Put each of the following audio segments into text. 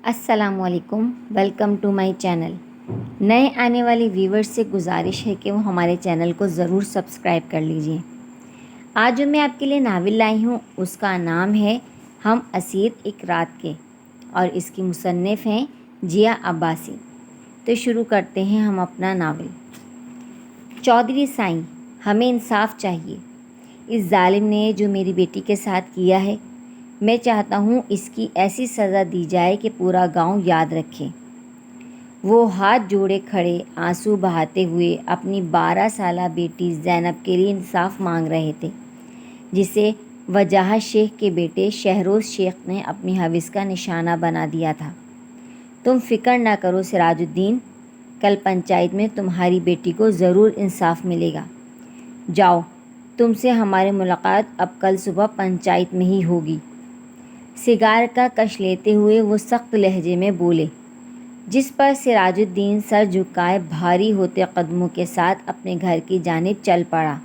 السلام علیکم، welcome to my channel. نئے آنے والے ویورز سے گزارش ہے کہ وہ ہمارے چینل کو ضرور سبسکرائب کر لیجئے۔ آج جو میں آپ کے لیے ناول لائی ہوں اس کا نام ہے ہم اسیر ایک رات کے، اور اس کی مصنف ہیں جیا عباسی۔ تو شروع کرتے ہیں ہم اپنا ناول۔ چودھری سائیں، ہمیں انصاف چاہیے۔ اس ظالم نے جو میری بیٹی کے ساتھ کیا ہے، میں چاہتا ہوں اس کی ایسی سزا دی جائے کہ پورا گاؤں یاد رکھے۔ وہ ہاتھ جوڑے کھڑے آنسو بہاتے ہوئے اپنی 12 سالہ بیٹی زینب کے لیے انصاف مانگ رہے تھے، جسے وجاہت شیخ کے بیٹے شہروز شیخ نے اپنی ہوس کا نشانہ بنا دیا تھا۔ تم فکر نہ کرو سراج الدین، کل پنچایت میں تمہاری بیٹی کو ضرور انصاف ملے گا۔ جاؤ، تم سے ہماری ملاقات اب کل صبح پنچایت میں ہی ہوگی۔ سگار کا کش لیتے ہوئے وہ سخت لہجے میں بولے، جس پر سراج الدین سر جھکائے بھاری ہوتے قدموں کے ساتھ اپنے گھر کی جانب چل پڑا،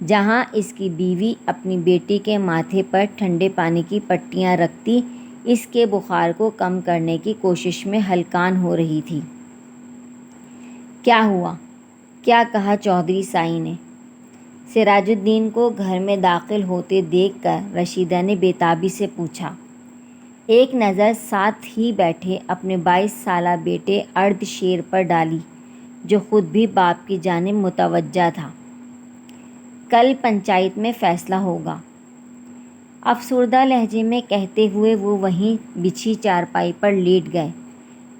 جہاں اس کی بیوی اپنی بیٹی کے ماتھے پر ٹھنڈے پانی کی پٹیاں رکھتی اس کے بخار کو کم کرنے کی کوشش میں ہلکان ہو رہی تھی۔ کیا ہوا؟ کیا کہا چودھری سائیں نے؟ سراج الدین کو گھر میں داخل ہوتے دیکھ کر رشیدہ نے بے تابی سے پوچھا۔ ایک نظر ساتھ ہی بیٹھے اپنے 22 سالہ بیٹے ارد شیر پر ڈالی، جو خود بھی باپ کی جانب متوجہ تھا۔ کل پنچایت میں فیصلہ ہوگا، افسردہ لہجے میں کہتے ہوئے وہ وہیں بچھی چارپائی پر لیٹ گئے،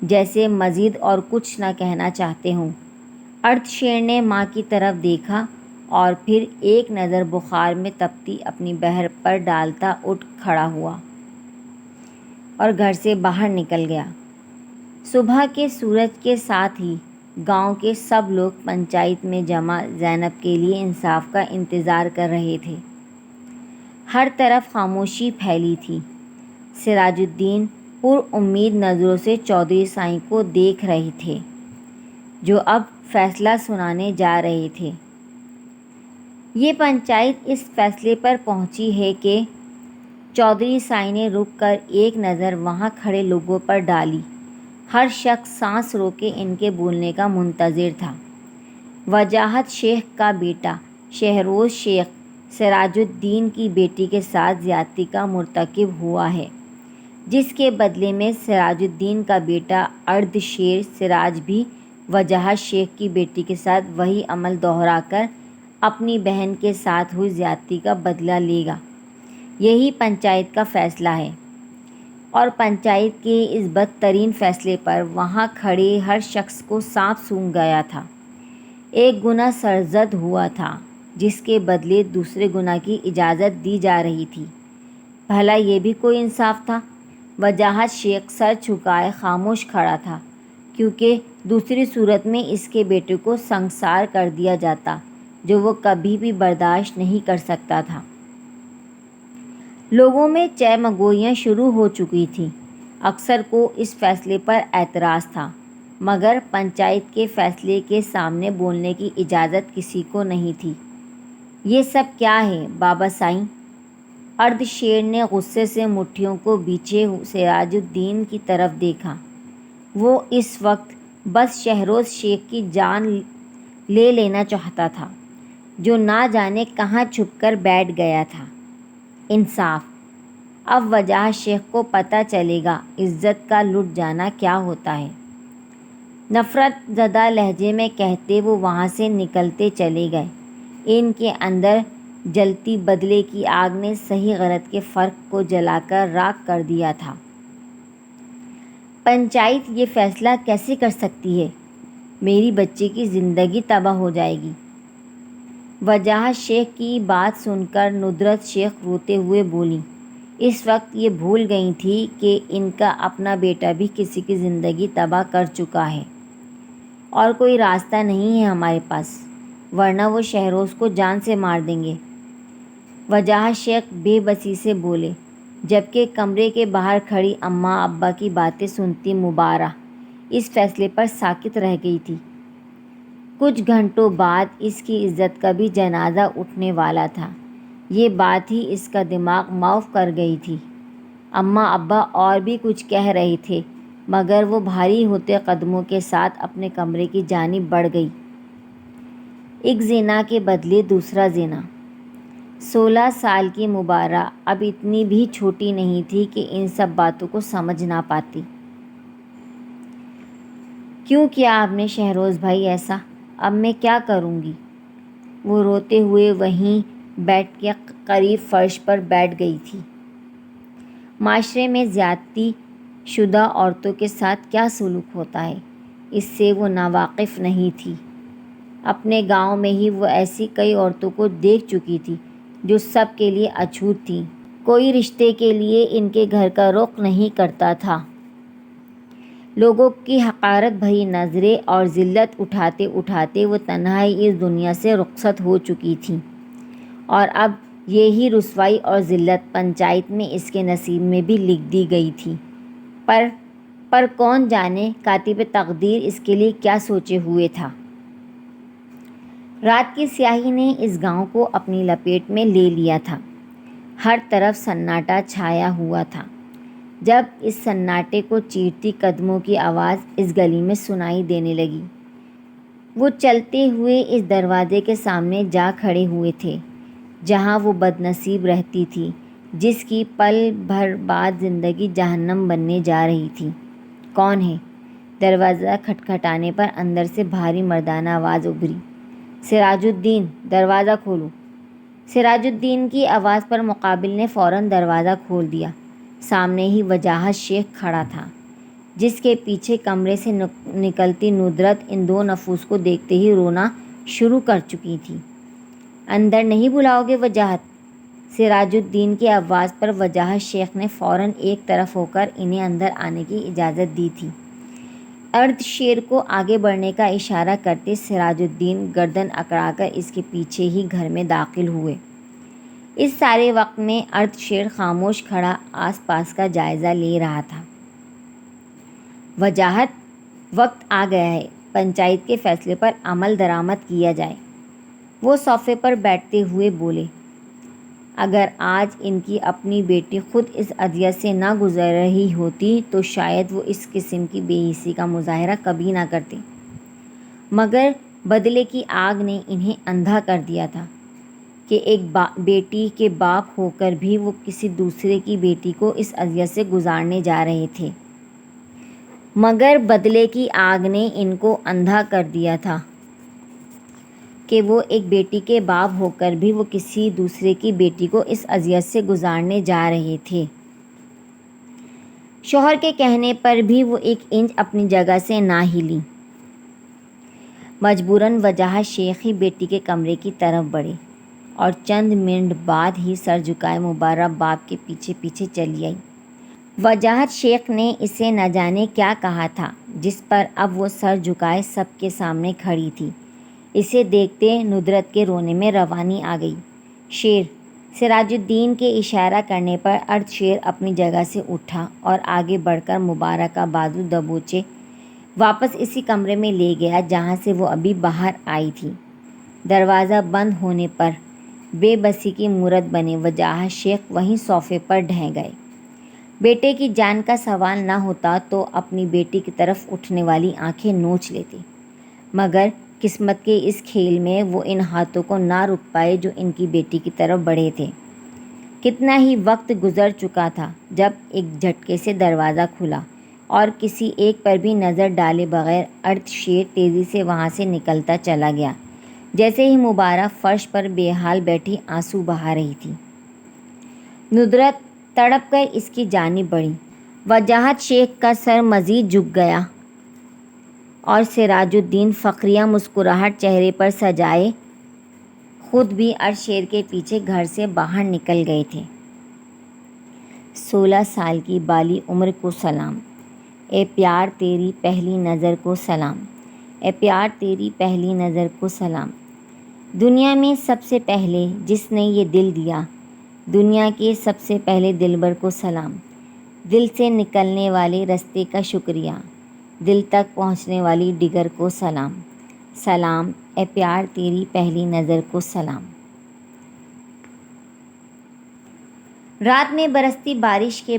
جیسے مزید اور کچھ نہ کہنا چاہتے ہوں۔ ارد شیر نے ماں کی طرف دیکھا اور پھر ایک نظر بخار میں تپتی اپنی بہن پر ڈالتا اٹھ کھڑا ہوا اور گھر سے باہر نکل گیا۔ صبح کے سورج کے ساتھ ہی گاؤں کے سب لوگ پنچایت میں جمع زینب کے لیے انصاف کا انتظار کر رہے تھے۔ ہر طرف خاموشی پھیلی تھی۔ سراج الدین پر امید نظروں سے چودھری سائیں کو دیکھ رہے تھے، جو اب فیصلہ سنانے جا رہے تھے۔ یہ پنچایت اس فیصلے پر پہنچی ہے کہ چودھری سائیں نے رک کر ایک نظر وہاں کھڑے لوگوں پر ڈالی۔ ہر شخص سانس روکے ان کے بولنے کا منتظر تھا۔ وجاہت شیخ کا بیٹا شہروز شیخ سراج الدین کی بیٹی کے ساتھ زیادتی کا مرتکب ہوا ہے، جس کے بدلے میں سراج الدین کا بیٹا ارد شیر سراج بھی وجاہت شیخ کی بیٹی کے ساتھ وہی عمل دہرا کر اپنی بہن کے ساتھ ہوئی زیادتی کا بدلہ لے گا۔ یہی پنچایت کا فیصلہ ہے، اور پنچایت کے اس بدترین فیصلے پر وہاں کھڑے ہر شخص کو سانپ سونگھ گیا تھا۔ ایک گناہ سرزد ہوا تھا، جس کے بدلے دوسرے گناہ کی اجازت دی جا رہی تھی۔ بھلا یہ بھی کوئی انصاف تھا؟ وجاہت شیخ سر جھکائے خاموش کھڑا تھا، کیونکہ دوسری صورت میں اس کے بیٹے کو سنگسار کر دیا جاتا، جو وہ کبھی بھی برداشت نہیں کر سکتا تھا۔ لوگوں میں چہ مگوئیاں شروع ہو چکی تھیں۔ اکثر کو اس فیصلے پر اعتراض تھا، مگر پنچایت کے فیصلے کے سامنے بولنے کی اجازت کسی کو نہیں تھی۔ یہ سب کیا ہے بابا سائیں؟ ارد شیر نے غصے سے مٹھیوں کو بیچے سراج الدین کی طرف دیکھا۔ وہ اس وقت بس شہروز شیخ کی جان لے لینا چاہتا تھا، جو نہ جانے کہاں چھپ کر بیٹھ گیا تھا۔ انصاف! اب وجاہت شیخ کو پتہ چلے گا عزت کا لٹ جانا کیا ہوتا ہے۔ نفرت زدہ لہجے میں کہتے وہ وہاں سے نکلتے چلے گئے۔ ان کے اندر جلتی بدلے کی آگ نے صحیح غلط کے فرق کو جلا کر راکھ کر دیا تھا۔ پنچایت یہ فیصلہ کیسے کر سکتی ہے؟ میری بچی کی زندگی تباہ ہو جائے گی۔ وجاہت شیخ کی بات سن کر ندرت شیخ روتے ہوئے بولی، اس وقت یہ بھول گئی تھی کہ ان کا اپنا بیٹا بھی کسی کی زندگی تباہ کر چکا ہے، اور کوئی راستہ نہیں ہے ہمارے پاس، ورنہ وہ شہروز کو جان سے مار دیں گے۔ وجاہت شیخ بے بسی سے بولے، جبکہ کمرے کے باہر کھڑی اماں ابا کی باتیں سنتی مبارہ اس فیصلے پر ساکت رہ گئی تھی۔ کچھ گھنٹوں بعد اس کی عزت کا بھی جنازہ اٹھنے والا تھا۔ یہ بات ہی اس کا دماغ معاف کر گئی تھی۔ اماں ابا اور بھی کچھ کہہ رہے تھے، مگر وہ بھاری ہوتے قدموں کے ساتھ اپنے کمرے کی جانب بڑھ گئی۔ ایک زنا کے بدلے دوسرا زنا۔ 16 سال کی مبارہ اب اتنی بھی چھوٹی نہیں تھی کہ ان سب باتوں کو سمجھ نہ پاتی۔ کیوں کیا آپ نے شہروز بھائی ایسا؟ اب میں کیا کروں گی؟ وہ روتے ہوئے وہیں بیٹھ کے قریب فرش پر بیٹھ گئی تھی۔ معاشرے میں زیادتی شدہ عورتوں کے ساتھ کیا سلوک ہوتا ہے، اس سے وہ ناواقف نہیں تھی۔ اپنے گاؤں میں ہی وہ ایسی کئی عورتوں کو دیکھ چکی تھی جو سب کے لیے اچھوت تھیں۔ کوئی رشتے کے لیے ان کے گھر کا رخ نہیں کرتا تھا۔ لوگوں کی حقارت بھری نظریں اور ذلت اٹھاتے اٹھاتے وہ تنہا ہی اس دنیا سے رخصت ہو چکی تھیں، اور اب یہی رسوائی اور ذلت پنچایت میں اس کے نصیب میں بھی لکھ دی گئی تھی۔ پر کون جانے کاتب تقدیر اس کے لیے کیا سوچے ہوئے تھا۔ رات کی سیاہی نے اس گاؤں کو اپنی لپیٹ میں لے لیا تھا۔ ہر طرف سناٹا چھایا ہوا تھا۔ جب اس سناٹے کو چیرتی قدموں کی آواز اس گلی میں سنائی دینے لگی، وہ چلتے ہوئے اس دروازے کے سامنے جا کھڑے ہوئے تھے جہاں وہ بد نصیب رہتی تھی، جس کی پل بھر بعد زندگی جہنم بننے جا رہی تھی۔ کون ہے؟ دروازہ کھٹکھٹانے پر اندر سے بھاری مردانہ آواز ابھری۔ سراج الدین، دروازہ کھولو۔ سراج الدین کی آواز پر مقابل نے فوراً دروازہ کھول دیا۔ سامنے ہی وجاہت شیخ کھڑا تھا، جس کے پیچھے کمرے سے نکلتی ندرت ان دو نفوس کو دیکھتے ہی رونا شروع کر چکی تھی۔ اندر نہیں بلاؤ گے وجاہت؟ سراج الدین کی آواز پر وجاہت شیخ نے فوراً ایک طرف ہو کر انہیں اندر آنے کی اجازت دی تھی۔ ارد شیر کو آگے بڑھنے کا اشارہ کرتے سراج الدین گردن اکڑا کر اس کے پیچھے ہی گھر میں داخل ہوئے۔ اس سارے وقت میں ارد شیر خاموش کھڑا آس پاس کا جائزہ لے رہا تھا۔ وجاہت، وقت آ گیا ہے، پنچایت کے فیصلے پر عمل درآمد کیا جائے۔ وہ صوفے پر بیٹھتے ہوئے بولے۔ اگر آج ان کی اپنی بیٹی خود اس اذیت سے نہ گزر رہی ہوتی تو شاید وہ اس قسم کی بے حسی کا مظاہرہ کبھی نہ کرتے، مگر بدلے کی آگ نے انہیں اندھا کر دیا تھا کہ ایک بیٹی کے باپ ہو کر بھی وہ کسی دوسرے کی بیٹی کو اس اذیت سے گزارنے جا رہے تھے۔ مگر بدلے کی آگ نے ان کو اندھا کر دیا تھا کہ وہ ایک بیٹی کے باپ ہو کر بھی وہ کسی دوسرے کی بیٹی کو اس اذیت سے گزارنے جا رہے تھے۔ شوہر کے کہنے پر بھی وہ ایک انچ اپنی جگہ سے نہ ہلی۔ مجبوراً وجاہت شیخ ہی بیٹی کے کمرے کی طرف بڑھے اور چند منٹ بعد ہی سر جھکائے مبارہ باپ کے پیچھے پیچھے چلی آئی۔ وجاہت شیخ نے اسے نہ جانے کیا کہا تھا، جس پر اب وہ سر جھکائے سب کے سامنے کھڑی تھی۔ اسے دیکھتے ندرت کے رونے میں روانی آ گئی۔ شیر! سراج الدین کے اشارہ کرنے پر ارد شیر اپنی جگہ سے اٹھا اور آگے بڑھ کر مبارہ کا بازو دبوچے واپس اسی کمرے میں لے گیا جہاں سے وہ ابھی باہر آئی تھی۔ دروازہ بند ہونے پر بے بسی کی مورت بنے وجاہت شیخ وہیں صوفے پر ڈھہ گئے۔ بیٹے کی جان کا سوال نہ ہوتا تو اپنی بیٹی کی طرف اٹھنے والی آنکھیں نوچ لیتے، مگر قسمت کے اس کھیل میں وہ ان ہاتھوں کو نہ روک پائے جو ان کی بیٹی کی طرف بڑھے تھے۔ کتنا ہی وقت گزر چکا تھا جب ایک جھٹکے سے دروازہ کھلا اور کسی ایک پر بھی نظر ڈالے بغیر ارد شیر تیزی سے وہاں سے نکلتا چلا گیا۔ جیسے ہی مبارہ فرش پر بے حال بیٹھی آنسو بہا رہی تھی، ندرت تڑپ کر اس کی جانب بڑھی۔ وجاہت شیخ کا سر مزید جھک گیا اور سراج الدین فقریہ مسکراہٹ چہرے پر سجائے خود بھی ارد شیر کے پیچھے گھر سے باہر نکل گئے تھے۔ 16 سال کی بالی عمر کو سلام، اے پیار تیری پہلی نظر کو سلام، اے پیار تیری پہلی نظر کو سلام۔ دنیا میں سب سے پہلے جس نے یہ دل دیا، دنیا کے سب سے پہلے دلبر کو سلام۔ دل سے نکلنے والے رستے کا شکریہ، دل تک پہنچنے والی ڈگر کو سلام۔ سلام، اے پیار تیری پہلی نظر کو سلام۔ رات میں برستی بارش کے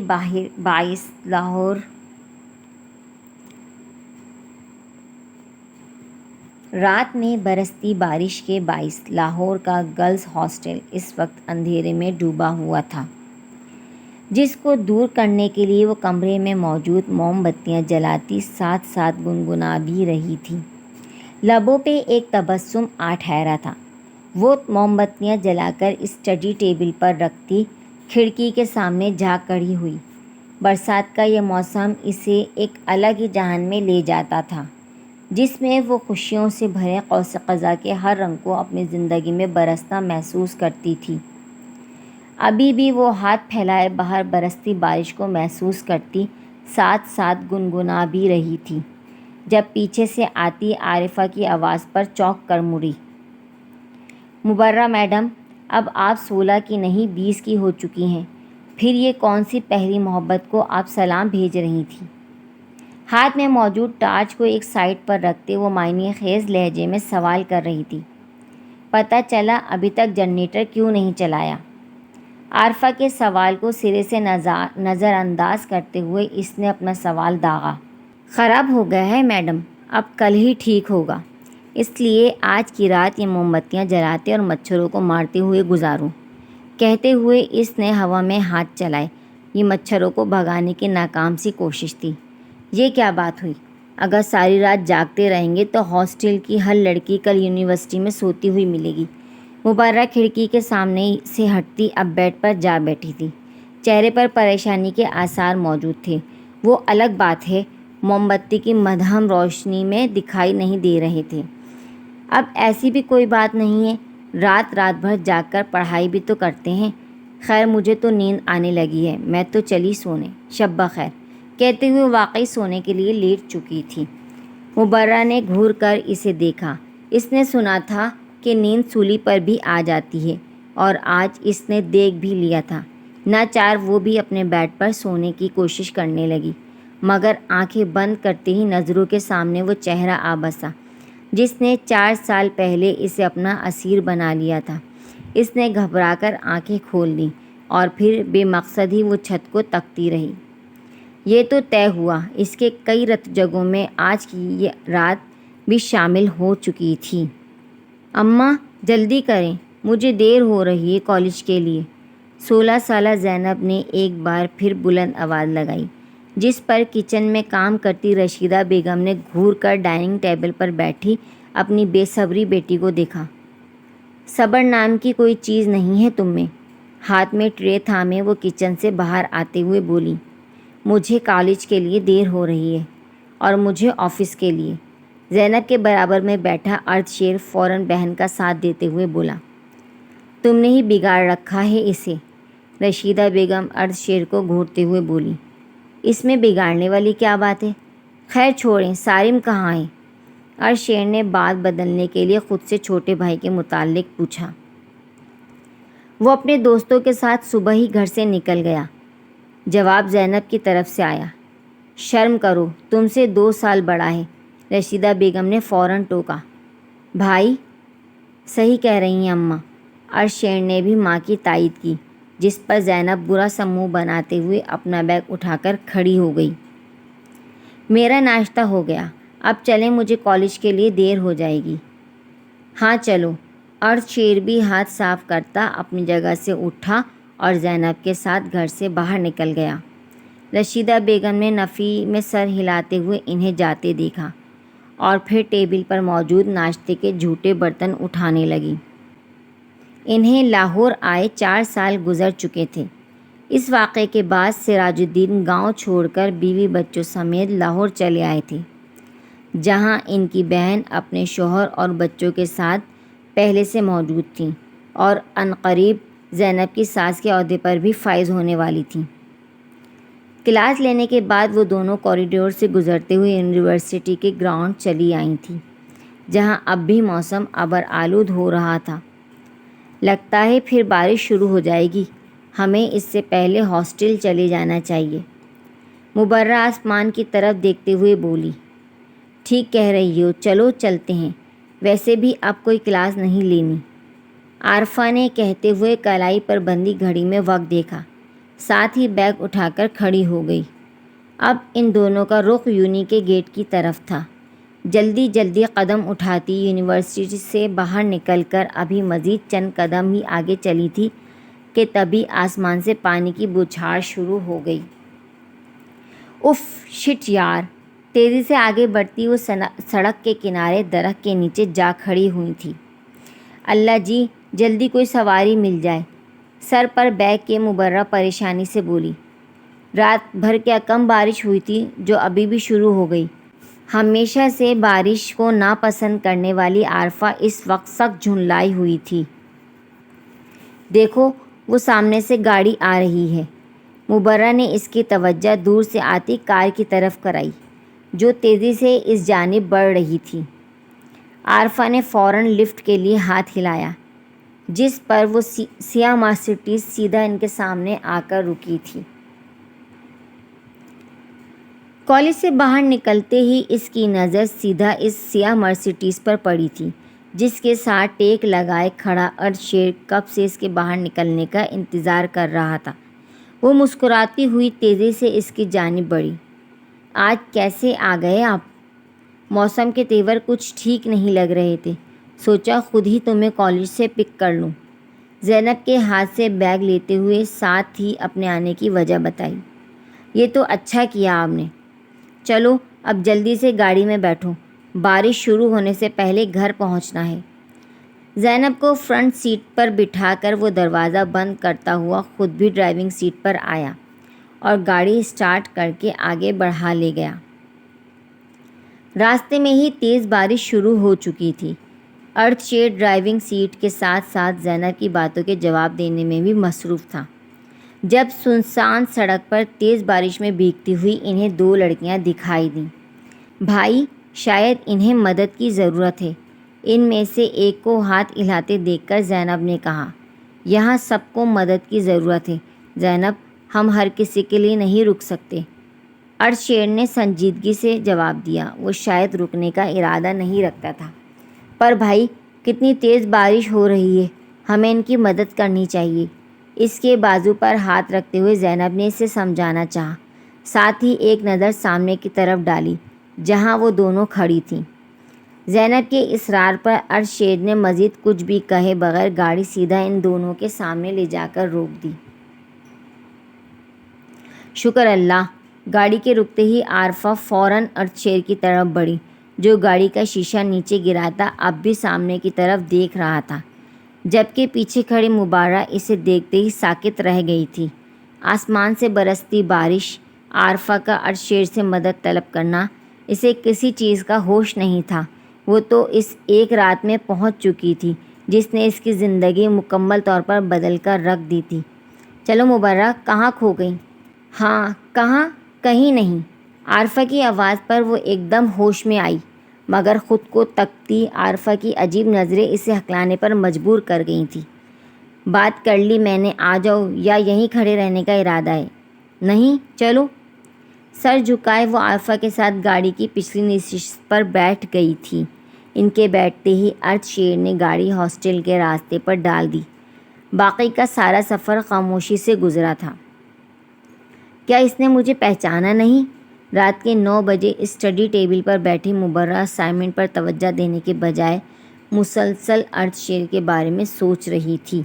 باعث لاہور کا گرلز ہاسٹل اس وقت اندھیرے میں ڈوبا ہوا تھا، جس کو دور کرنے کے لیے وہ کمرے میں موجود موم بتیاں جلاتی ساتھ ساتھ گنگنا بھی رہی تھی۔ لبوں پہ ایک تبسم آ ٹھہرا تھا۔ وہ موم بتیاں جلا کر اسٹڈی ٹیبل پر رکھتی کھڑکی کے سامنے جا کھڑی ہوئی۔ برسات کا یہ موسم اسے ایک الگ ہی جہان میں لے جاتا تھا، جس میں وہ خوشیوں سے بھرے قوس قزح کے ہر رنگ کو اپنی زندگی میں برستا محسوس کرتی تھی۔ ابھی بھی وہ ہاتھ پھیلائے باہر برستی بارش کو محسوس کرتی ساتھ ساتھ گنگنا بھی رہی تھی، جب پیچھے سے آتی عارفہ کی آواز پر چونک کر مڑی۔ مبرہ میڈم، اب آپ 16 کی نہیں 20 کی ہو چکی ہیں، پھر یہ کون سی پہلی محبت کو آپ سلام بھیج رہی تھیں؟ ہاتھ میں موجود ٹارچ کو ایک سائیڈ پر رکھتے وہ معنی خیز لہجے میں سوال کر رہی تھی۔ پتہ چلا ابھی تک جنریٹر کیوں نہیں چلایا؟ عارفہ کے سوال کو سرے سے نظر انداز کرتے ہوئے اس نے اپنا سوال داغا۔ خراب ہو گیا ہے میڈم، اب کل ہی ٹھیک ہوگا، اس لیے آج کی رات یہ موم بتیاں جلاتے اور مچھروں کو مارتے ہوئے گزاروں۔ کہتے ہوئے اس نے ہوا میں ہاتھ چلائے۔ یہ مچھروں کو بھگانے کی ناکام سی کوشش تھی۔ یہ کیا بات ہوئی؟ اگر ساری رات جاگتے رہیں گے تو ہاسٹل کی ہر لڑکی کل یونیورسٹی میں سوتی ہوئی ملے گی۔ مبرہ کھڑکی کے سامنے سے ہٹتی اب بیڈ پر جا بیٹھی تھی۔ چہرے پر پریشانی کے آثار موجود تھے۔ وہ الگ بات ہے موم بتی کی مدھم روشنی میں دکھائی نہیں دے رہے تھے۔ اب ایسی بھی کوئی بات نہیں ہے، رات بھر جاگ کر پڑھائی بھی تو کرتے ہیں۔ خیر مجھے تو نیند آنے لگی ہے، میں تو چلی سونے، شب بخیر، کہتے ہوئے واقعی سونے کے لیے لیٹ چکی تھی۔ مبرہ نے گھور کر اسے دیکھا۔ اس نے سنا تھا کہ نیند سولی پر بھی آ جاتی ہے، اور آج اس نے دیکھ بھی لیا تھا۔ ناچار وہ بھی اپنے بیڈ پر سونے کی کوشش کرنے لگی، مگر آنکھیں بند کرتے ہی نظروں کے سامنے وہ چہرہ آ بسا جس نے 4 سال پہلے اسے اپنا اسیر بنا لیا تھا۔ اس نے گھبرا کر آنکھیں کھول لیں اور پھر بے مقصد ہی وہ چھت کو تکتی رہی۔ یہ تو طے ہوا اس کے کئی جگہوں میں آج کی یہ رات بھی شامل ہو چکی تھی۔ اماں جلدی کریں، مجھے دیر ہو رہی ہے کالج کے لیے، 16 سالہ زینب نے ایک بار پھر بلند آواز لگائی، جس پر کچن میں کام کرتی رشیدہ بیگم نے گھور کر ڈائننگ ٹیبل پر بیٹھی اپنی بے صبری بیٹی کو دیکھا۔ صبر نام کی کوئی چیز نہیں ہے تم میں؟ ہاتھ میں ٹرے تھامے وہ کچن سے باہر آتے ہوئے بولی۔ مجھے کالج کے لیے دیر ہو رہی ہے، اور مجھے آفس کے لیے۔ زینب کے برابر میں بیٹھا ارد شیر فوراً بہن کا ساتھ دیتے ہوئے بولا۔ تم نے ہی بگاڑ رکھا ہے اسے، رشیدہ بیگم ارد شیر کو گھورتے ہوئے بولی۔ اس میں بگاڑنے والی کیا بات ہے؟ خیر چھوڑیں، سارم کہاں ہے؟ ارد شیر نے بات بدلنے کے لیے خود سے چھوٹے بھائی کے متعلق پوچھا۔ وہ اپنے دوستوں کے ساتھ صبح ہی گھر سے نکل گیا، جواب زینب کی طرف سے آیا۔ شرم کرو، تم سے 2 سال بڑا ہے، رشیدہ بیگم نے فوراً ٹوکا۔ بھائی؟ صحیح کہہ رہی ہیں اماں، ارد شیر نے بھی ماں کی تائید کی، جس پر زینب برا سا منہ بناتے ہوئے اپنا بیگ اٹھا کر کھڑی ہو گئی۔ میرا ناشتہ ہو گیا، اب چلیں، مجھے کالج کے لیے دیر ہو جائے گی۔ ہاں چلو۔ ارد شیر بھی ہاتھ صاف کرتا اپنی جگہ سے اٹھا اور زینب کے ساتھ گھر سے باہر نکل گیا۔ رشیدہ بیگم نے نفی میں سر ہلاتے ہوئے انہیں جاتے دیکھا اور پھر ٹیبل پر موجود ناشتے کے جھوٹے برتن اٹھانے لگی۔ انہیں لاہور آئے 4 سال گزر چکے تھے۔ اس واقعے کے بعد سراج الدین گاؤں چھوڑ کر بیوی بچوں سمیت لاہور چلے آئے تھے، جہاں ان کی بہن اپنے شوہر اور بچوں کے ساتھ پہلے سے موجود تھیں اور عنقریب زینب کی ساس کے عہدے پر بھی فائز ہونے والی تھیں۔ کلاس لینے کے بعد وہ دونوں کوریڈور سے گزرتے ہوئے یونیورسٹی کے گراؤنڈ چلی آئی تھیں، جہاں اب بھی موسم ابر آلود ہو رہا تھا۔ لگتا ہے پھر بارش شروع ہو جائے گی، ہمیں اس سے پہلے ہاسٹل چلے جانا چاہیے، مبرہ آسمان کی طرف دیکھتے ہوئے بولی۔ ٹھیک کہہ رہی ہو، چلو چلتے ہیں، ویسے بھی اب کوئی کلاس نہیں لینی، عارفہ نے کہتے ہوئے کلائی پر بندھی گھڑی میں وقت دیکھا۔ ساتھ ہی بیگ اٹھا کر کھڑی ہو گئی۔ اب ان دونوں کا رخ یونی کے گیٹ کی طرف تھا۔ جلدی جلدی قدم اٹھاتی یونیورسٹی سے باہر نکل کر ابھی مزید چند قدم ہی آگے چلی تھی کہ تبھی آسمان سے پانی کی بوچھاڑ شروع ہو گئی۔ اف شٹ یار! تیزی سے آگے بڑھتی وہ سڑک کے کنارے درخت کے نیچے جا کھڑی ہوئی تھی۔ اللہ جی، جلدی کوئی سواری مل جائے، سر پر بیگ کے مبرہ پریشانی سے بولی۔ رات بھر کیا کم بارش ہوئی تھی جو ابھی بھی شروع ہو گئی۔ ہمیشہ سے بارش کو ناپسند کرنے والی عارفہ اس وقت سخت جھنجھلائی ہوئی تھی۔ دیکھو، وہ سامنے سے گاڑی آ رہی ہے۔ مبرہ نے اس کی توجہ دور سے آتی کار کی طرف کرائی جو تیزی سے اس جانب بڑھ رہی تھی۔ عارفہ نے فوراً لفٹ کے لیے ہاتھ ہلایا، جس پر وہ سیاہ مرسیڈیز سیدھا ان کے سامنے آ کر رکی تھی۔ کالج سے باہر نکلتے ہی اس کی نظر سیدھا اس سیاہ مرسیڈیز پر پڑی تھی جس کے ساتھ ٹیک لگائے کھڑا ارشیر کب سے اس کے باہر نکلنے کا انتظار کر رہا تھا۔ وہ مسکراتی ہوئی تیزی سے اس کی جانب بڑھی۔ آج کیسے آ گئے آپ؟ موسم کے تیور کچھ ٹھیک نہیں لگ رہے تھے، سوچا خود ہی تمہیں کالج سے پک کر لوں۔ زینب کے ہاتھ سے بیگ لیتے ہوئے ساتھ ہی اپنے آنے کی وجہ بتائی۔ یہ تو اچھا کیا آپ نے۔ چلو اب جلدی سے گاڑی میں بیٹھو، بارش شروع ہونے سے پہلے گھر پہنچنا ہے۔ زینب کو فرنٹ سیٹ پر بٹھا کر وہ دروازہ بند کرتا ہوا خود بھی ڈرائیونگ سیٹ پر آیا اور گاڑی سٹارٹ کر کے آگے بڑھا لے گیا۔ راستے میں ہی تیز بارش شروع ہو چکی تھی۔ ارشیر ڈرائیونگ سیٹ کے ساتھ ساتھ زینب کی باتوں کے جواب دینے میں بھی مصروف تھا جب سنسان سڑک پر تیز بارش میں بھیگتی ہوئی انہیں دو لڑکیاں دکھائی دیں۔ بھائی، شاید انہیں مدد کی ضرورت ہے، ان میں سے ایک کو ہاتھ ہلاتے دیکھ کر زینب نے کہا۔ یہاں سب کو مدد کی ضرورت ہے زینب، ہم ہر کسی کے لیے نہیں رک سکتے۔ ارشیر نے سنجیدگی سے جواب دیا۔ وہ شاید رکنے کا ارادہ نہیں رکھتا تھا، پر بھائی کتنی تیز بارش ہو رہی ہے، ہمیں ان کی مدد کرنی چاہیے۔ اس کے بازو پر ہاتھ رکھتے ہوئے زینب نے اسے سمجھانا چاہا، ساتھ ہی ایک نظر سامنے کی طرف ڈالی جہاں وہ دونوں کھڑی تھیں۔ زینب کے اصرار پر ارشیر نے مزید کچھ بھی کہے بغیر گاڑی سیدھا ان دونوں کے سامنے لے جا کر روک دی۔ شکر اللہ! گاڑی کے رکتے ہی عارفہ فوراً ارشیر کی طرف بڑھی جو گاڑی کا شیشہ نیچے گراتا اب بھی سامنے کی طرف دیکھ رہا تھا، جبکہ پیچھے کھڑی مبارہ اسے دیکھتے ہی ساکت رہ گئی تھی۔ آسمان سے برستی بارش، عارفہ کا ارشیر سے مدد طلب کرنا، اسے کسی چیز کا ہوش نہیں تھا۔ وہ تو اس ایک رات میں پہنچ چکی تھی جس نے اس کی زندگی مکمل طور پر بدل کر رکھ دی تھی۔ چلو مبارہ، کہاں کھو گئی؟ ہاں، کہاں؟ کہیں نہیں۔ عارفہ کی آواز پر وہ ایک دم ہوش میں آئی، مگر خود کو تکتی عارفہ کی عجیب نظریں اسے ہکلانے پر مجبور کر گئی تھیں۔ بات کر لی میں نے، آ جاؤ یا یہیں کھڑے رہنے کا ارادہ ہے؟ نہیں، چلو۔ سر جھکائے وہ عارفہ کے ساتھ گاڑی کی پچھلی نشست پر بیٹھ گئی تھی۔ ان کے بیٹھتے ہی ارشیر نے گاڑی ہاسٹل کے راستے پر ڈال دی۔ باقی کا سارا سفر خاموشی سے گزرا تھا۔ کیا اس نے مجھے پہچانا نہیں؟ رات کے 9 بجے اسٹڈی ٹیبل پر بیٹھی مبرہ اسائنمنٹ پر توجہ دینے کے بجائے مسلسل ارشیر کے بارے میں سوچ رہی تھی۔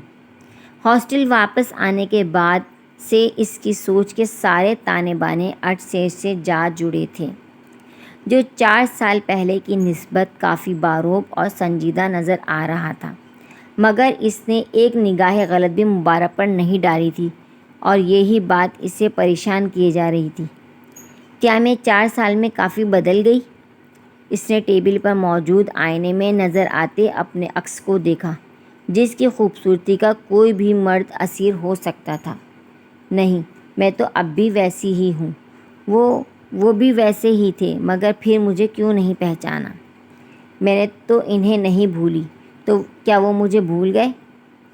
ہاسٹل واپس آنے کے بعد سے اس کی سوچ کے سارے تانے بانے ارشیر سے جا جڑے تھے، جو 4 سال پہلے کی نسبت کافی باروب اور سنجیدہ نظر آ رہا تھا، مگر اس نے ایک نگاہ غلط بھی مبارہ پر نہیں ڈالی تھی اور یہی بات اسے پریشان کیے جا رہی تھی۔ کیا میں 4 سال میں کافی بدل گئی؟ اس نے ٹیبل پر موجود آئینے میں نظر آتے اپنے عکس کو دیکھا، جس کی خوبصورتی کا کوئی بھی مرد اسیر ہو سکتا تھا۔ نہیں، میں تو اب بھی ویسی ہی ہوں۔ وہ بھی ویسے ہی تھے، مگر پھر مجھے کیوں نہیں پہچانا؟ میں نے تو انہیں نہیں بھولی، تو کیا وہ مجھے بھول گئے؟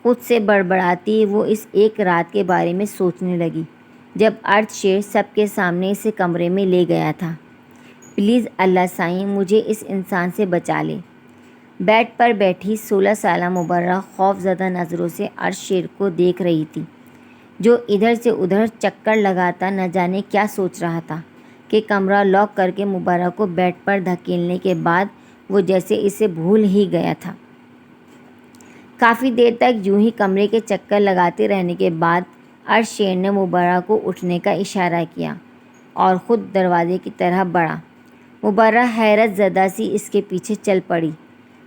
خود سے بڑبڑاتی وہ اس ایک رات کے بارے میں سوچنے لگی جب ارشیر سب کے سامنے اسے کمرے میں لے گیا تھا۔ پلیز اللہ سائیں، مجھے اس انسان سے بچا لے۔ بیڈ پر بیٹھی 16 سالہ مبرہ خوف زدہ نظروں سے ارشیر کو دیکھ رہی تھی، جو ادھر سے ادھر چکر لگاتا نہ جانے کیا سوچ رہا تھا کہ کمرہ لاک کر کے مبرہ کو بیڈ پر دھکیلنے کے بعد وہ جیسے اسے بھول ہی گیا تھا۔ کافی دیر تک یوں ہی کمرے کے چکر لگاتے رہنے کے بعد عرش شیر نے مبرہ کو اٹھنے کا اشارہ کیا اور خود دروازے کی طرف بڑھا۔ مبرہ حیرت زدہ سی اس کے پیچھے چل پڑی،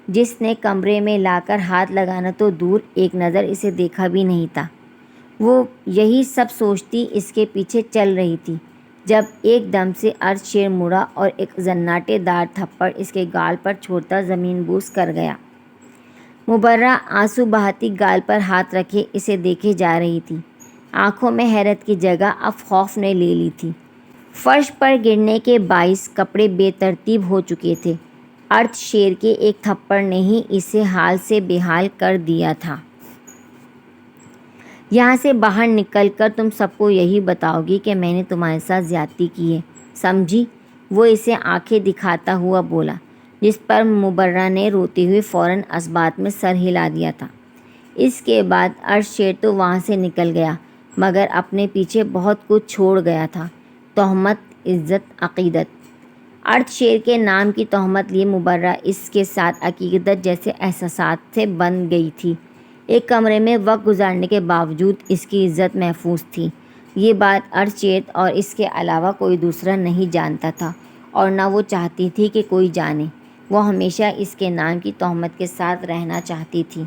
جس نے کمرے میں لا کر ہاتھ لگانا تو دور ایک نظر اسے دیکھا بھی نہیں تھا۔ وہ یہی سب سوچتی اس کے پیچھے چل رہی تھی جب ایک دم سے عرش شیر مڑا اور ایک زناٹے دار تھپڑ اس کے گال پر چھوڑتا زمین بوس کر گیا۔ مبرہ آنسو بہاتی گال پر ہاتھ رکھے اسے دیکھے جا رہی تھی۔ آنکھوں میں حیرت کی جگہ اب خوف نے لے لی تھی۔ فرش پر گرنے کے باعث کپڑے بے ترتیب ہو چکے تھے۔ عرش شیر کے ایک تھپڑ نے ہی اسے حال سے بے حال کر دیا تھا۔ یہاں سے باہر نکل کر تم سب کو یہی بتاؤ گی کہ میں نے تمہارے ساتھ زیادتی کی ہے، سمجھی؟ وہ اسے آنکھیں دکھاتا ہوا بولا، جس پر مبرہ نے روتے ہوئے فوراً اثبات میں سر ہلا دیا تھا۔ اس کے بعد عرش شیر تو وہاں سے نکل گیا، مگر اپنے پیچھے بہت کچھ چھوڑ گیا تھا۔ تہمت، عزت، عقیدت۔ عرش شیر کے نام کی تہمت لیے مبرہ اس کے ساتھ عقیدت جیسے احساسات سے بن گئی تھی۔ ایک کمرے میں وقت گزارنے کے باوجود اس کی عزت محفوظ تھی۔ یہ بات عرش شیر اور اس کے علاوہ کوئی دوسرا نہیں جانتا تھا اور نہ وہ چاہتی تھی کہ کوئی جانے۔ وہ ہمیشہ اس کے نام کی تہمت کے ساتھ رہنا چاہتی تھی،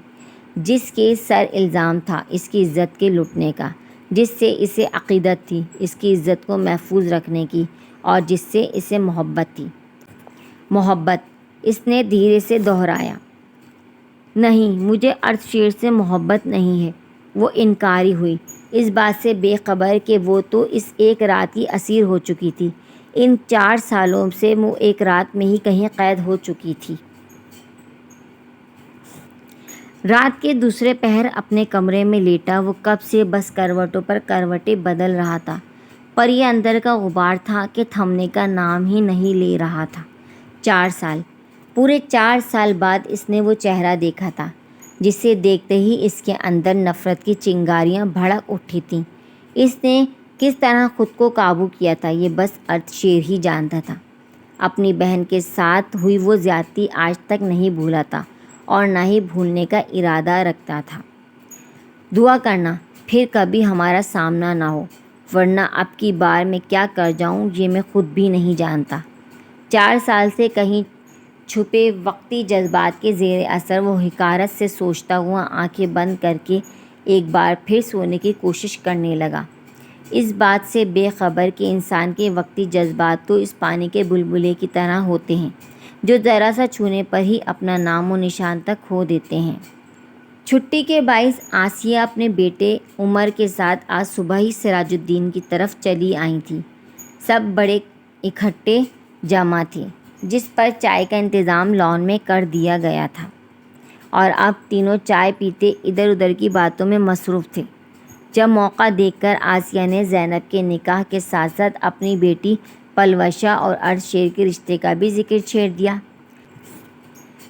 جس کے سر الزام تھا اس کی عزت کے لٹنے کا، جس سے اسے عقیدت تھی اس کی عزت کو محفوظ رکھنے کی، اور جس سے اسے محبت تھی۔ محبت، اس نے دھیرے سے دہرایا۔ نہیں، مجھے عرش شیر سے محبت نہیں ہے، وہ انکاری ہوئی، اس بات سے بے خبر کہ وہ تو اس ایک رات کی اسیر ہو چکی تھی۔ ان 4 سالوں سے وہ ایک رات میں ہی کہیں قید ہو چکی تھی۔ رات کے دوسرے پہر اپنے کمرے میں لیٹا وہ کب سے بس کروٹوں پر کروٹیں بدل رہا تھا، پر یہ اندر کا غبار تھا کہ تھمنے کا نام ہی نہیں لے رہا تھا۔ 4 سال، پورے 4 سال بعد اس نے وہ چہرہ دیکھا تھا جسے دیکھتے ہی اس کے اندر نفرت کی چنگاریاں بھڑک اٹھی تھیں۔ اس نے کس طرح خود کو قابو کیا تھا یہ بس عرش شیر ہی جانتا تھا۔ اپنی بہن کے ساتھ ہوئی وہ زیادتی آج تک نہیں بھولا تھا اور نہ ہی بھولنے کا ارادہ رکھتا تھا۔ دعا کرنا پھر کبھی ہمارا سامنا نہ ہو، ورنہ اب کی بار میں کیا کر جاؤں یہ میں خود بھی نہیں جانتا۔ 4 سال سے کہیں چھپے وقتی جذبات کے زیر اثر وہ حقارت سے سوچتا ہوا آنکھیں بند کر کے ایک بار پھر سونے کی کوشش کرنے لگا، اس بات سے بے خبر کہ انسان کے وقتی جذبات تو اس پانی کے بلبلے کی طرح ہوتے ہیں جو ذرا سا چھونے پر ہی اپنا نام و نشان تک کھو دیتے ہیں۔ چھٹی کے باعث آسیہ اپنے بیٹے عمر کے ساتھ آج صبح ہی سراج الدین کی طرف چلی آئی تھی۔ سب بڑے اکٹھے جمع تھے، جس پر چائے کا انتظام لان میں کر دیا گیا تھا، اور اب تینوں چائے پیتے ادھر ادھر کی باتوں میں مصروف تھے جب موقع دیکھ کر آسیہ نے زینب کے نکاح کے ساتھ ساتھ اپنی بیٹی پلوشہ اور عرش شیر کے رشتے کا بھی ذکر چھیڑ دیا۔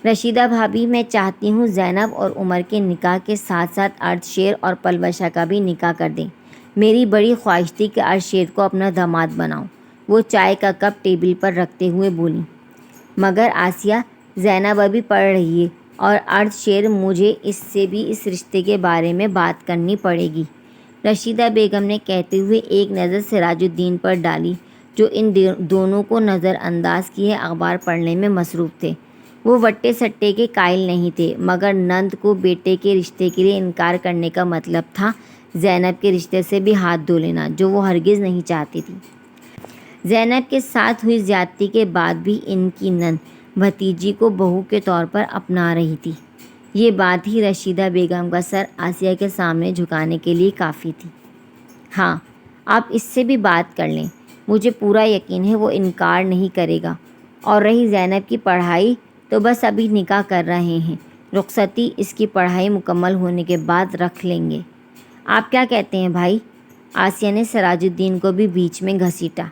رشیدہ بھابھی، میں چاہتی ہوں زینب اور عمر کے نکاح کے ساتھ ساتھ عرش شیر اور پلوشہ کا بھی نکاح کر دیں۔ میری بڑی خواہش تھی کہ عرش شیر کو اپنا داماد بناؤں، وہ چائے کا کپ ٹیبل پر رکھتے ہوئے بولی۔ مگر آسیہ، زینب ابھی پڑھ رہی ہے اور عرش شیر، مجھے اس سے بھی اس رشتے کے بارے میں بات کرنی پڑے گی۔ رشیدہ بیگم نے کہتے ہوئے ایک نظر سراج الدین پر ڈالی جو ان دونوں کو نظر انداز کیے اخبار پڑھنے میں مصروف تھے۔ وہ وٹے سٹے کے قائل نہیں تھے، مگر نند کو بیٹے کے رشتے کے لیے انکار کرنے کا مطلب تھا زینب کے رشتے سے بھی ہاتھ دھو لینا، جو وہ ہرگز نہیں چاہتی تھی۔ زینب کے ساتھ ہوئی زیادتی کے بعد بھی ان کی نند بھتیجی کو بہو کے طور پر اپنا رہی تھی، یہ بات ہی رشیدہ بیگم کا سر آسیہ کے سامنے جھکانے کے لیے کافی تھی۔ ہاں، آپ اس سے بھی بات کر لیں، مجھے پورا یقین ہے وہ انکار نہیں کرے گا۔ اور رہی زینب کی پڑھائی، تو بس ابھی نکاح کر رہے ہیں، رخصتی اس کی پڑھائی مکمل ہونے کے بعد رکھ لیں گے۔ آپ کیا کہتے ہیں بھائی؟ آسیہ نے سراج الدین کو بھی بیچ میں گھسیٹا۔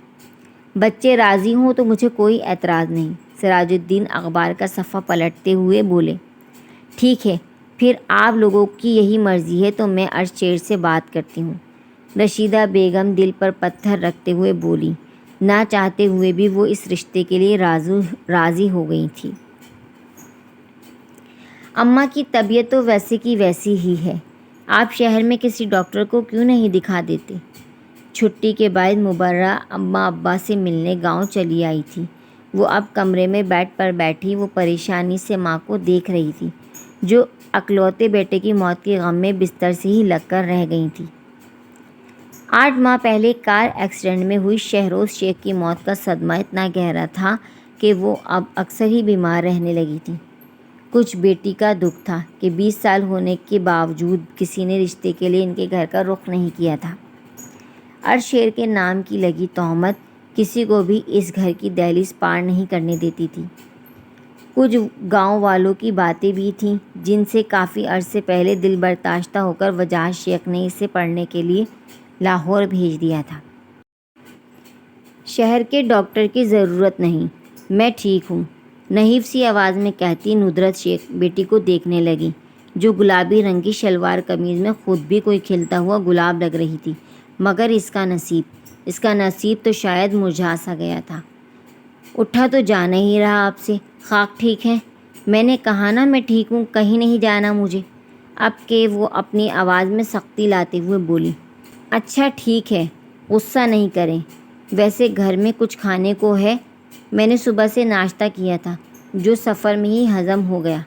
بچے راضی ہوں تو مجھے کوئی اعتراض نہیں، سراج الدین اخبار کا صفحہ پلٹتے ہوئے بولے۔ ٹھیک ہے، پھر آپ لوگوں کی یہی مرضی ہے تو میں عرش شیر سے بات کرتی ہوں۔ رشیدہ بیگم دل پر پتھر رکھتے ہوئے بولی۔ نہ چاہتے ہوئے بھی وہ اس رشتے کے لیے راضی ہو گئی تھی۔ اماں کی طبیعت تو ویسے کی ویسی ہی ہے، آپ شہر میں کسی ڈاکٹر کو کیوں نہیں دکھا دیتے؟ چھٹی کے بعد مبرہ اماں ابا سے ملنے گاؤں چلی آئی تھی۔ وہ اب کمرے میں بیڈ پر بیٹھی وہ پریشانی سے ماں کو دیکھ رہی تھی، جو اکلوتے بیٹے کی موت کے غم میں بستر سے ہی لگ کر رہ گئی تھی۔ 8 ماہ پہلے کار ایکسیڈنٹ میں ہوئی شہروز شیخ کی موت کا صدمہ اتنا گہرا تھا کہ وہ اب اکثر ہی بیمار رہنے لگی تھی۔ کچھ بیٹی کا دکھ تھا کہ 20 سال ہونے کے باوجود کسی نے رشتے کے لیے ان کے گھر کا رخ نہیں کیا تھا۔ ارد شیر کے نام کی لگی تہمت کسی کو بھی اس گھر کی دہلیز پار نہیں کرنے دیتی تھی۔ کچھ گاؤں والوں کی باتیں بھی تھیں جن سے کافی عرصے پہلے دل برداشتہ ہو کر وجاہت شیخ نے اسے پڑھنے کے لیے لاہور بھیج دیا تھا۔ شہر کے ڈاکٹر کی ضرورت نہیں، میں ٹھیک ہوں، نحیف سی آواز میں کہتی ندرت شیخ بیٹی کو دیکھنے لگی، جو گلابی رنگ کی شلوار قمیض میں خود بھی کوئی کھلتا ہوا گلاب لگ رہی تھی۔ مگر اس کا نصیب تو شاید مرجھا سا گیا تھا۔ اٹھا تو جانا ہی رہا آپ سے، خاک ٹھیک ہے؟ میں نے کہا نا میں ٹھیک ہوں، کہیں نہیں جانا مجھے۔ اب کہ وہ اپنی آواز میں سختی لاتے ہوئے بولی۔ اچھا ٹھیک ہے، غصہ نہیں کریں، ویسے گھر میں کچھ کھانے کو ہے؟ میں نے صبح سے ناشتہ کیا تھا جو سفر میں ہی ہضم ہو گیا۔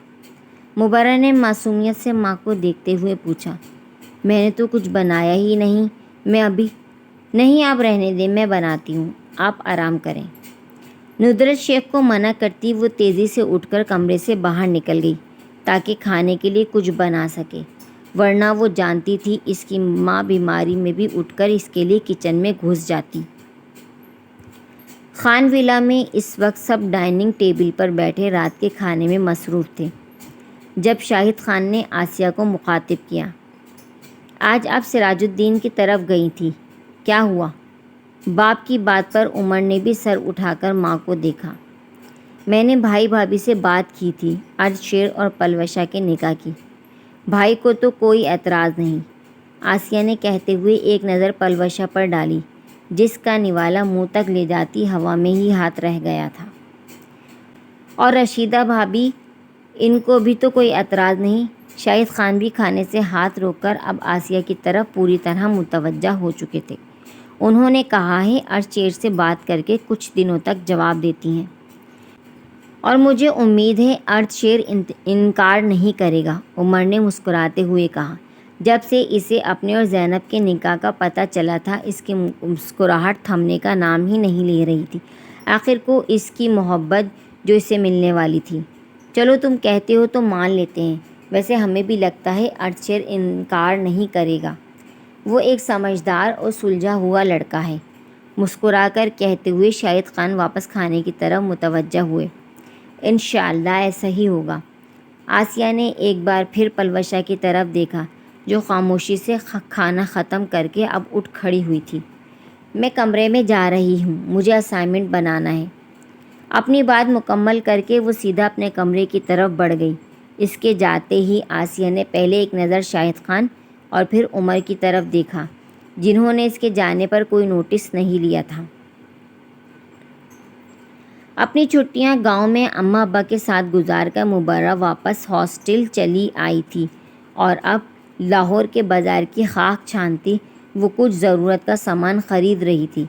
مبرہ نے معصومیت سے ماں کو دیکھتے ہوئے پوچھا۔ میں نے تو کچھ بنایا ہی نہیں، میں ابھی نہیں، آپ رہنے دیں، میں بناتی ہوں، آپ آرام کریں۔ ندرت شیخ کو منع کرتی وہ تیزی سے اٹھ کر کمرے سے باہر نکل گئی تاکہ کھانے کے لیے کچھ بنا سکے، ورنہ وہ جانتی تھی اس کی ماں بیماری میں بھی اٹھ کر اس کے لیے کچن میں گھس جاتی۔ خان ویلا میں اس وقت سب ڈائننگ ٹیبل پر بیٹھے رات کے کھانے میں مصروف تھے، جب شاہد خان نے آسیہ کو مخاطب کیا۔ آج آپ سراج الدین کی طرف گئی تھی، کیا ہوا؟ باپ کی بات پر عمر نے بھی سر اٹھا کر ماں کو دیکھا۔ میں نے بھائی بھابھی سے بات کی تھی ارد شیر اور پلوشا کے نکاح کی، بھائی کو تو کوئی اعتراض نہیں، آسیہ نے کہتے ہوئے ایک نظر پلوشا پر ڈالی جس کا نوالا منہ تک لے جاتی ہوا میں ہی ہاتھ رہ گیا تھا۔ اور رشیدہ بھابھی، ان کو بھی تو کوئی اعتراض نہیں؟ شاہد خان بھی کھانے سے ہاتھ روک کر اب آسیہ کی طرف پوری طرح متوجہ ہو چکے تھے۔ انہوں نے کہا ہے ارد شیر سے بات کر کے کچھ دنوں تک جواب دیتی ہیں، اور مجھے امید ہے ارد شیر انکار نہیں کرے گا، عمر نے مسکراتے ہوئے کہا۔ جب سے اسے اپنے اور زینب کے نکاح کا پتہ چلا تھا اس کی مسکراہٹ تھمنے کا نام ہی نہیں لے رہی تھی۔ آخر کو اس کی محبت جو اسے ملنے والی تھی۔ چلو تم کہتے ہو تو مان لیتے ہیں، ویسے ہمیں بھی لگتا ہے ارد شیر انکار نہیں کرے گا، وہ ایک سمجھدار اور سلجھا ہوا لڑکا ہے، مسکرا کر کہتے ہوئے شاہد خان واپس کھانے کی طرف متوجہ ہوئے۔ انشاءاللہ ایسا ہی ہوگا۔ آسیہ نے ایک بار پھر پلوشا کی طرف دیکھا جو خاموشی سے کھانا ختم کر کے اب اٹھ کھڑی ہوئی تھی۔ میں کمرے میں جا رہی ہوں، مجھے اسائنمنٹ بنانا ہے۔ اپنی بات مکمل کر کے وہ سیدھا اپنے کمرے کی طرف بڑھ گئی۔ اس کے جاتے ہی آسیہ نے پہلے ایک نظر شاہد خان اور پھر عمر کی طرف دیکھا، جنہوں نے اس کے جانے پر کوئی نوٹس نہیں لیا تھا۔ اپنی چھٹیاں گاؤں میں اماں ابا کے ساتھ گزار کر مبرہ واپس ہاسٹل چلی آئی تھی، اور اب لاہور کے بازار کی خاک چھانتی وہ کچھ ضرورت کا سامان خرید رہی تھی۔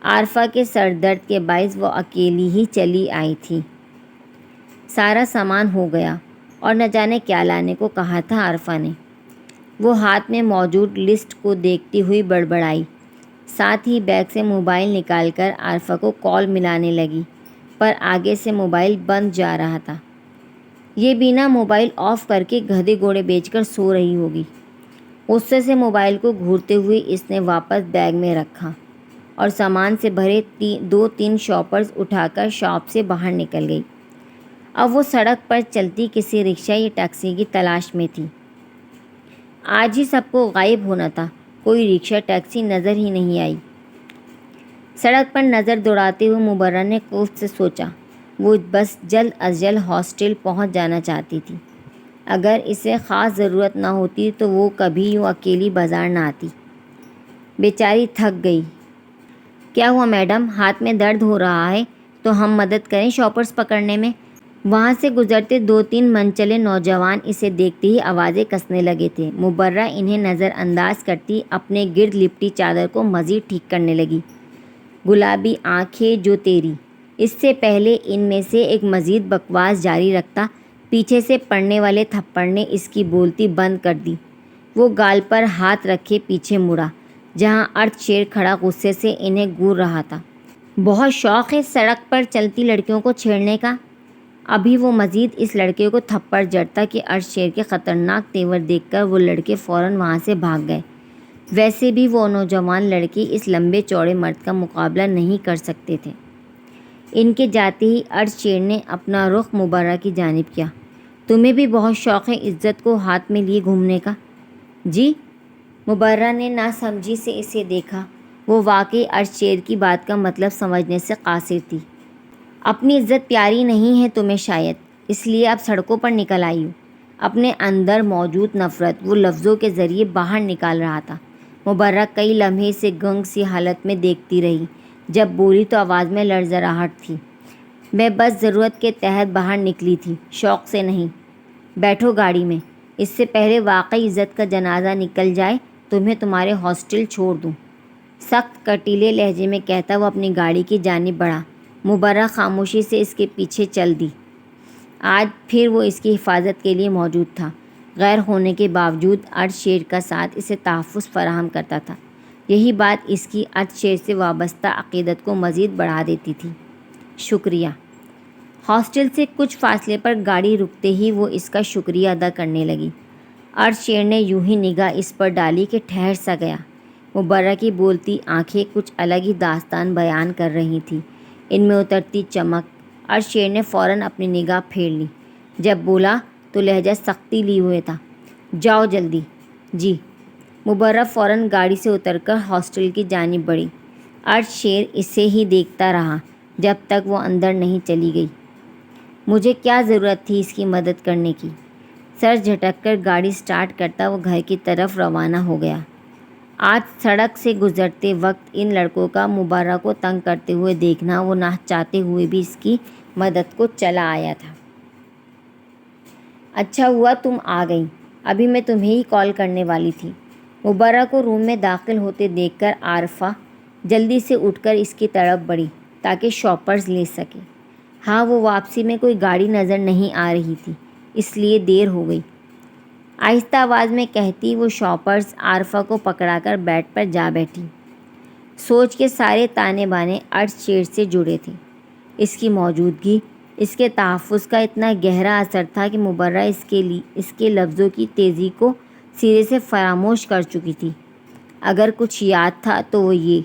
عارفہ کے سر درد کے باعث وہ اکیلی ہی چلی آئی تھی۔ سارا سامان ہو گیا، اور نہ جانے کیا لانے کو کہا تھا عارفہ نے۔ وہ ہاتھ میں موجود لسٹ کو دیکھتی ہوئی بڑبڑائی، ساتھ ہی بیگ سے موبائل نکال کر عارفہ کو کال ملانے لگی، پر آگے سے موبائل بند جا رہا تھا۔ یہ بینا موبائل آف کر کے گدھے گھوڑے بیچ کر سو رہی ہوگی۔ غصے سے موبائل کو گھورتے ہوئے اس نے واپس بیگ میں رکھا اور سامان سے بھرے 2-3 شاپرز اٹھا کر شاپ سے باہر نکل گئی۔ اب وہ سڑک پر چلتی کسی رکشہ یا ٹیکسی کی تلاش میں تھی۔ آج ہی سب کو غائب ہونا تھا، کوئی رکشہ ٹیکسی نظر ہی نہیں آئی۔ سڑک پر نظر دوڑاتے ہوئے مبرہ نے خوف سے سوچا، وہ بس جلد از جلد ہاسٹل پہنچ جانا چاہتی تھی۔ اگر اسے خاص ضرورت نہ ہوتی تو وہ کبھی یوں اکیلی بازار نہ آتی۔ بیچاری تھک گئی۔ کیا ہوا میڈم، ہاتھ میں درد ہو رہا ہے تو ہم مدد کریں شاپرز پکڑنے میں؟ وہاں سے گزرتے 2-3 منچلے نوجوان اسے دیکھتے ہی آوازیں کسنے لگے تھے۔ مبرہ انہیں نظر انداز کرتی اپنے گرد لپٹی چادر کو مزید ٹھیک کرنے لگی۔ گلابی آنکھیں جو تیری۔ اس سے پہلے ان میں سے ایک مزید بکواس جاری رکھتا، پیچھے سے پڑنے والے تھپڑ نے اس کی بولتی بند کر دی۔ وہ گال پر ہاتھ رکھے پیچھے مڑا، جہاں ارتھ شیر کھڑا غصے سے انہیں گور رہا تھا۔ بہت شوق ہے سڑک پر چلتی لڑکیوں کو چھیڑنے کا؟ ابھی وہ مزید اس لڑکے کو تھپڑ جڑتا کہ ارتھ شیر کے خطرناک تیور دیکھ کر وہ لڑکے فوراً وہاں سے بھاگ گئے۔ ویسے بھی وہ نوجوان لڑکے اس لمبے چوڑے مرد کا مقابلہ نہیں کر سکتے تھے۔ ان کے جاتے ہی ارتھ شیر نے اپنا رخ مبرہ کی جانب کیا۔ تمہیں بھی بہت شوق ہے عزت کو ہاتھ میں لیے گھومنے کا؟ جی؟ مبرہ نے ناسمجھی سے اسے دیکھا۔ وہ واقعی ارتھ شیر کی بات کا مطلب سمجھنے سے قاصر تھی۔ اپنی عزت پیاری نہیں ہے تمہیں شاید، اس لیے اب سڑکوں پر نکل آئی ہو۔ اپنے اندر موجود نفرت وہ لفظوں کے ذریعے باہر نکال رہا تھا۔ مبرہ کئی لمحے سے گنگ سی حالت میں دیکھتی رہی۔ جب بولی تو آواز میں لرزراہٹ تھی۔ میں بس ضرورت کے تحت باہر نکلی تھی، شوق سے نہیں۔ بیٹھو گاڑی میں، اس سے پہلے واقعی عزت کا جنازہ نکل جائے تمہیں تمہارے ہاسٹل چھوڑ دوں۔ سخت کٹیلے لہجے میں کہتا وہ اپنی گاڑی کی جانب بڑھا۔ مبرہ خاموشی سے اس کے پیچھے چل دی۔ آج پھر وہ اس کی حفاظت کے لیے موجود تھا۔ غیر ہونے کے باوجود ارتھ شیر کا ساتھ اسے تحفظ فراہم کرتا تھا۔ یہی بات اس کی ارتھ شیر سے وابستہ عقیدت کو مزید بڑھا دیتی تھی۔ شکریہ۔ ہاسٹل سے کچھ فاصلے پر گاڑی رکتے ہی وہ اس کا شکریہ ادا کرنے لگی۔ ارتھ شیر نے یوں ہی نگاہ اس پر ڈالی کہ ٹھہر سا گیا۔ مبرہ کی بولتی آنکھیں کچھ الگ ہی داستان بیان کر رہی تھیں۔ ان میں اترتی چمک۔ ارتھ شیر نے فوراً اپنی نگاہ پھیر لی۔ جب بولا تو لہجہ سختی لی ہوئے تھا۔ جاؤ جلدی۔ جی۔ مبرہ فوراً گاڑی سے اتر کر ہاسٹل کی جانب بڑھی۔ ارتھ شیر اسے ہی دیکھتا رہا جب تک وہ اندر نہیں چلی گئی۔ مجھے کیا ضرورت تھی اس کی مدد کرنے کی؟ سر جھٹک کر گاڑی سٹارٹ کرتا وہ گھر کی طرف روانہ ہو گیا۔ آج سڑک سے گزرتے وقت ان لڑکوں کا مبرہ کو تنگ کرتے ہوئے دیکھنا وہ نہ چاہتے ہوئے بھی اس کی مدد کو چلا آیا تھا۔ اچھا ہوا تم آ گئیں، ابھی میں تمہیں ہی کال کرنے والی تھی۔ مبرہ کو روم میں داخل ہوتے دیکھ کر عارفہ جلدی سے اٹھ کر اس کی طرف بڑھی تاکہ شاپرز لے سکے۔ ہاں، وہ واپسی میں کوئی گاڑی نظر نہیں آ رہی تھی، اس لیے دیر ہو گئی۔ آہستہ آواز میں کہتی وہ شاپرز عارفہ کو پکڑا کر بیڈ پر جا بیٹھی۔ سوچ کے سارے تانے بانے ارتھ شیر سے جڑے تھے۔ اس کی موجودگی، اس کے تحفظ کا اتنا گہرا اثر تھا کہ مبرہ اس کے لفظوں کی تیزی کو سرے سے فراموش کر چکی تھی۔ اگر کچھ یاد تھا تو وہ یہ،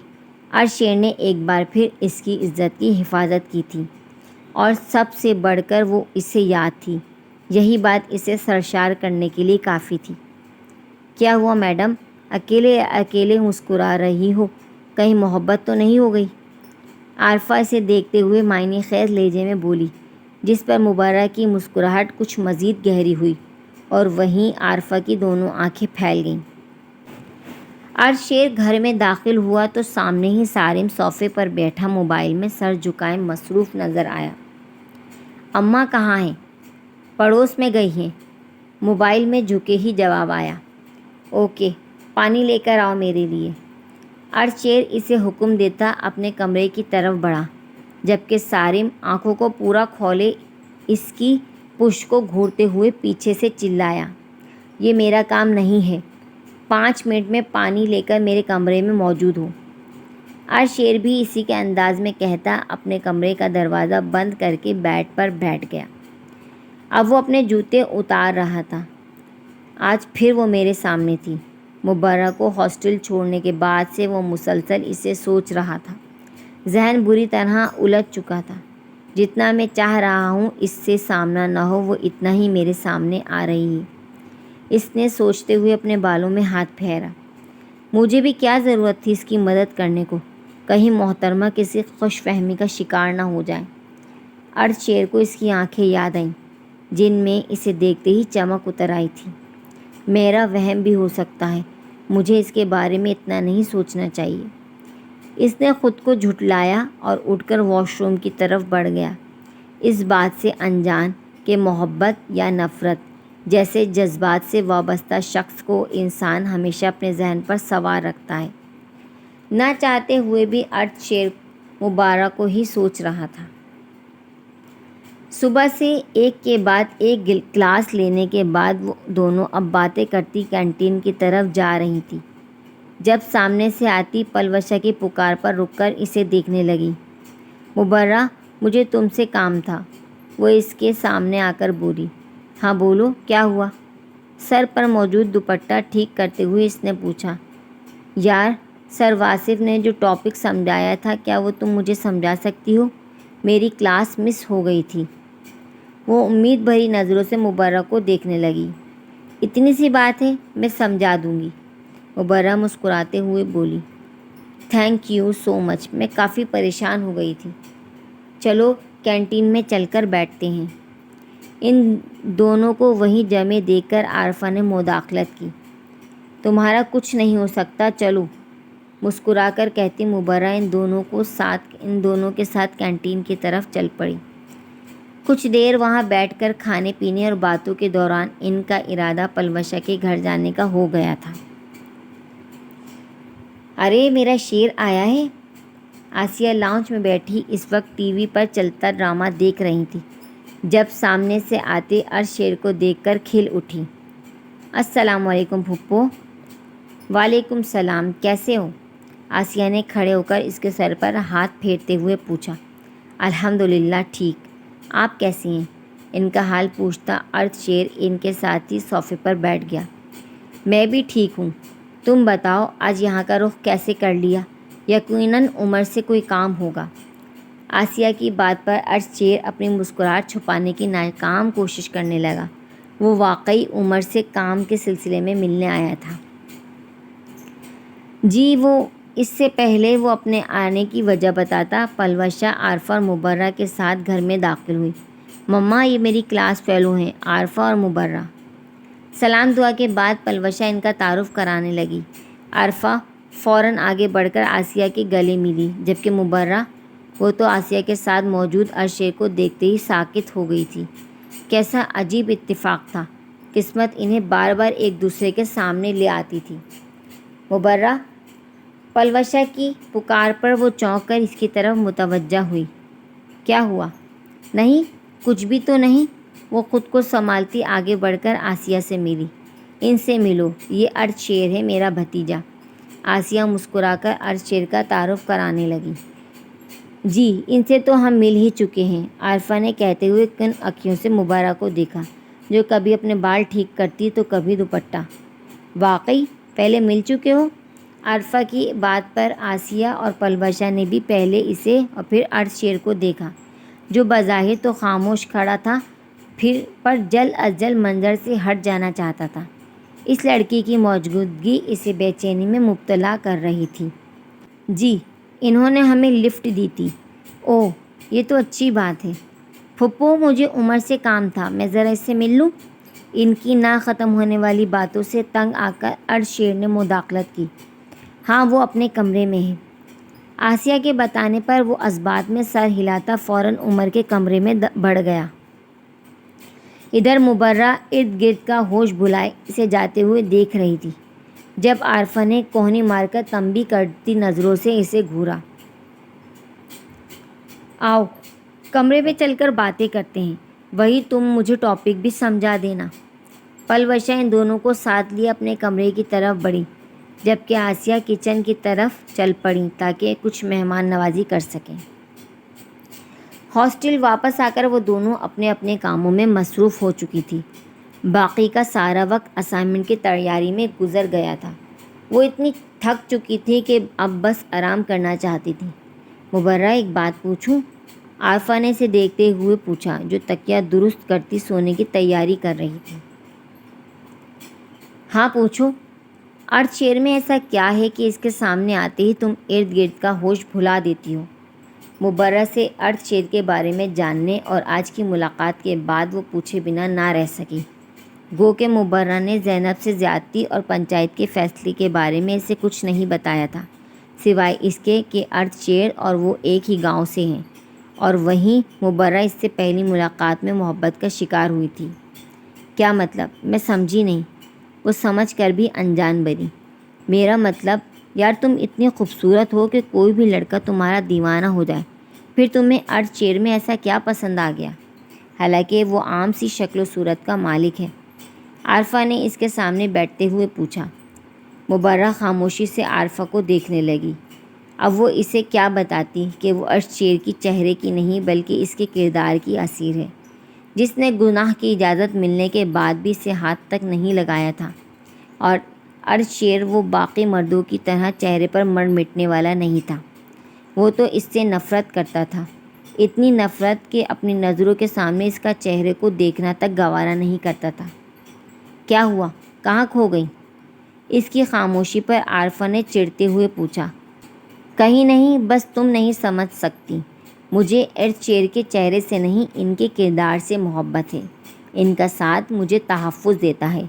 ارتھ شیر نے ایک بار پھر اس کی عزت کی حفاظت کی تھی، اور سب سے بڑھ کر وہ اسے یاد تھی۔ یہی بات اسے سرشار کرنے کے لیے کافی تھی۔ کیا ہوا میڈم، اکیلے مسکرا رہی ہو؟ کہیں محبت تو نہیں ہو گئی؟ عارفہ اسے دیکھتے ہوئے معنی خیز لہجے میں بولی، جس پر مبرہ کی مسکراہٹ کچھ مزید گہری ہوئی، اور وہیں عارفہ کی دونوں آنکھیں پھیل گئیں۔ ارتھ شیر گھر میں داخل ہوا تو سامنے ہی صارم صوفے پر بیٹھا موبائل میں سر جھکائے مصروف نظر آیا۔ اماں کہاں ہیں؟ پڑوس میں گئی ہیں، موبائل میں جھکے ہی جواب آیا۔ اوکے، پانی لے کر آؤ میرے لیے۔ ارتھ شیر اسے حکم دیتا اپنے کمرے کی طرف بڑھا، جبکہ صارم آنکھوں کو پورا کھولے اس کی پشت کو گھورتے ہوئے پیچھے سے چلایا، یہ میرا کام نہیں ہے، 5 منٹ میں پانی لے کر میرے کمرے میں موجود ہو۔ ارتھ شیر بھی اسی کے انداز میں کہتا اپنے کمرے کا دروازہ بند کر کے بیڈ پر بیٹھ گیا۔ اب وہ اپنے جوتے اتار رہا تھا۔ آج پھر وہ میرے سامنے تھی۔ مبرہ کو ہاسٹل چھوڑنے کے بعد سے وہ مسلسل اسے سوچ رہا تھا۔ ذہن بری طرح الجھ چکا تھا۔ جتنا میں چاہ رہا ہوں اس سے سامنا نہ ہو، وہ اتنا ہی میرے سامنے آ رہی ہے۔ اس نے سوچتے ہوئے اپنے بالوں میں ہاتھ پھیرا۔ مجھے بھی کیا ضرورت تھی اس کی مدد کرنے کو، کہیں محترمہ کسی خوش فہمی کا شکار نہ ہو جائے۔ ارتھ شیر کو اس کی آنکھیں یاد آئیں، جن میں اسے دیکھتے ہی چمک اتر آئی تھی۔ میرا وہم بھی ہو سکتا ہے، مجھے اس کے بارے میں اتنا نہیں سوچنا چاہیے۔ اس نے خود کو جھٹلایا اور اٹھ کر واش روم کی طرف بڑھ گیا، اس بات سے انجان کہ محبت یا نفرت جیسے جذبات سے وابستہ شخص کو انسان ہمیشہ اپنے ذہن پر سوار رکھتا ہے۔ نہ چاہتے ہوئے بھی ارتھ شیر مبارک کو ہی سوچ رہا تھا۔ صبح سے ایک کے بعد ایک کلاس لینے کے بعد وہ دونوں اب باتیں کرتی کینٹین کی طرف جا رہی تھی، جب سامنے سے آتی پلوشا کی پکار پر رک کر اسے دیکھنے لگی۔ مبرہ، مجھے تم سے کام تھا، وہ اس کے سامنے آ کر بولی۔ ہاں بولو، کیا ہوا؟ سر پر موجود دوپٹہ ٹھیک کرتے ہوئے اس نے پوچھا۔ یار، سر واصف نے جو ٹاپک سمجھایا تھا کیا وہ تم مجھے سمجھا سکتی ہو؟ میری کلاس مس ہو گئی تھی۔ وہ امید بھری نظروں سے مبرہ کو دیکھنے لگی۔ اتنی سی بات ہے، میں سمجھا دوں گی، مبرہ مسکراتے ہوئے بولی۔ تھینک یو سو مچ، میں کافی پریشان ہو گئی تھی۔ چلو کینٹین میں چل کر بیٹھتے ہیں۔ ان دونوں کو وہیں جمے دیکھ کر عارفہ نے مداخلت کی۔ تمہارا کچھ نہیں ہو سکتا، چلو، مسکرا کر کہتی مبرہ ان دونوں کے ساتھ کینٹین کی طرف چل پڑی۔ کچھ دیر وہاں بیٹھ کر کھانے پینے اور باتوں کے دوران ان کا ارادہ پلوشا کے گھر جانے کا ہو گیا تھا۔ ارے میرا شیر آیا ہے! آسیہ لاؤنج میں بیٹھی اس وقت ٹی وی پر چلتا ڈرامہ دیکھ رہی تھی، جب سامنے سے آتے ارتھ شیر کو دیکھ کر کھل اٹھی۔ السلام علیکم پھپھو۔ وعلیکم السلام، کیسے ہو؟ آسیہ نے کھڑے ہو کر اس کے سر پر ہاتھ پھیرتے ہوئے پوچھا۔ الحمدللہ ٹھیک، آپ کیسی ہیں؟ ان کا حال پوچھتا ارتھ شیر ان کے ساتھ ہی صوفے پر بیٹھ گیا۔ میں بھی ٹھیک ہوں، تم بتاؤ آج یہاں کا رخ کیسے کر لیا؟ یقیناً عمر سے کوئی کام ہوگا۔ آسیہ کی بات پر ارتھ شیر اپنی مسکراہٹ چھپانے کی ناکام کوشش کرنے لگا۔ وہ واقعی عمر سے کام کے سلسلے میں ملنے آیا تھا۔ جی، اس سے پہلے وہ اپنے آنے کی وجہ بتاتا پلوشا، عارفہ اور مبرہ کے ساتھ گھر میں داخل ہوئی۔ مما، یہ میری کلاس فیلو ہیں، عارفہ اور مبرہ۔ سلام دعا کے بعد پلوشا ان کا تعارف کرانے لگی۔ عارفہ فوراً آگے بڑھ کر آسیہ کے گلے ملی، جبکہ مبرہ، وہ تو آسیہ کے ساتھ موجود ارتھ شیر کو دیکھتے ہی ساکت ہو گئی تھی۔ کیسا عجیب اتفاق تھا، قسمت انہیں بار بار ایک دوسرے کے سامنے لے آتی تھی۔ مبرہ، پلوشا کی پکار پر وہ چونک کر اس کی طرف متوجہ ہوئی۔ کیا ہوا؟ نہیں، کچھ بھی تو نہیں، وہ خود کو سنبھالتی آگے بڑھ کر آسیہ سے ملی۔ ان سے ملو، یہ ارتھ شیر ہے، میرا بھتیجا۔ آسیہ مسکرا کر ارتھ شیر کا تعارف کرانے لگی۔ جی، ان سے تو ہم مل ہی چکے ہیں، عارفہ نے کہتے ہوئے کن آنکھوں سے مبرہ کو دیکھا، جو کبھی اپنے بال ٹھیک کرتی تو کبھی دوپٹہ۔ واقعی پہلے مل چکے ہو؟ عارفہ کی بات پر آسیہ اور پلوشا نے بھی پہلے اسے اور پھر ارتھ شیر کو دیکھا، جو بظاہر تو خاموش کھڑا تھا، پر جلد از جلد منظر سے ہٹ جانا چاہتا تھا۔ اس لڑکی کی موجودگی اسے بے چینی میں مبتلا کر رہی تھی۔ جی، انہوں نے ہمیں لفٹ دی تھی۔ اوہ، یہ تو اچھی بات ہے۔ پھپھو، مجھے عمر سے کام تھا، میں ذرا اس سے مل لوں؟ ان کی نہ ختم ہونے والی باتوں سے تنگ آ کر ارتھ شیر نے مداخلت کی۔ ہاں، وہ اپنے کمرے میں ہے۔ آسیہ کے بتانے پر وہ اس بات میں سر ہلاتا فوراً عمر کے کمرے میں بڑھ گیا۔ ادھر مبرہ ارد گرد کا ہوش بھلائے اسے جاتے ہوئے دیکھ رہی تھی، جب عارفہ نے کوہنی مار کر تنبیہ کرتی نظروں سے اسے گھورا۔ آؤ، کمرے میں چل کر باتیں کرتے ہیں، وہی تم مجھے ٹاپک بھی سمجھا دینا۔ پلوشا ان دونوں کو ساتھ لیے اپنے کمرے کی طرف بڑھی، جبکہ آسیہ کچن کی طرف چل پڑیں تاکہ کچھ مہمان نوازی کر سکیں۔ ہاسٹل واپس آ کر وہ دونوں اپنے اپنے کاموں میں مصروف ہو چکی تھی۔ باقی کا سارا وقت اسائنمنٹ کی تیاری میں گزر گیا تھا۔ وہ اتنی تھک چکی تھی کہ اب بس آرام کرنا چاہتی تھی۔ مبرہ، ایک بات پوچھوں؟ عارفہ نے اسے دیکھتے ہوئے پوچھا، جو تکیہ درست کرتی سونے کی تیاری کر رہی تھی۔ ہاں پوچھو۔ ارتھ شیر میں ایسا کیا ہے کہ اس کے سامنے آتے ہی تم ارد گرد کا ہوش بھلا دیتی ہو؟ مبرہ سے ارتھ شیر کے بارے میں جاننے اور آج کی ملاقات کے بعد وہ پوچھے بنا نہ رہ سکی۔ گو کہ مبرہ نے زینب سے زیادتی اور پنچایت کے فیصلے کے بارے میں اسے کچھ نہیں بتایا تھا، سوائے اس کے کہ ارد شیر اور وہ ایک ہی گاؤں سے ہیں، اور وہیں مبرہ اس سے پہلی ملاقات میں محبت کا شکار ہوئی تھی۔ کیا مطلب؟ میں سمجھی نہیں۔ وہ سمجھ کر بھی انجان بری۔ میرا مطلب یار تم اتنی خوبصورت ہو کہ کوئی بھی لڑکا تمہارا دیوانہ ہو جائے، پھر تمہیں ارد شیر میں ایسا کیا پسند آ گیا؟ حالانکہ وہ عام سی شکل و صورت کا مالک ہے، عارفہ نے اس کے سامنے بیٹھتے ہوئے پوچھا۔ مبرہ خاموشی سے عارفہ کو دیکھنے لگی۔ اب وہ اسے کیا بتاتی کہ وہ ارد شیر کی چہرے کی نہیں بلکہ اس کے کردار کی اسیر ہے، جس نے گناہ کی اجازت ملنے کے بعد بھی اسے ہاتھ تک نہیں لگایا تھا، اور ارد شیر وہ باقی مردوں کی طرح چہرے پر مر مٹنے والا نہیں تھا۔ وہ تو اس سے نفرت کرتا تھا، اتنی نفرت کہ اپنی نظروں کے سامنے اس کا چہرے کو دیکھنا تک گوارا نہیں کرتا تھا۔ کیا ہوا؟ کہاں کھو گئی؟ اس کی خاموشی پر عارفہ نے چڑھتے ہوئے پوچھا۔ کہیں نہیں، بس تم نہیں سمجھ سکتی، مجھے ارد شیر کے چہرے سے نہیں ان کے کردار سے محبت ہے۔ ان کا ساتھ مجھے تحفظ دیتا ہے۔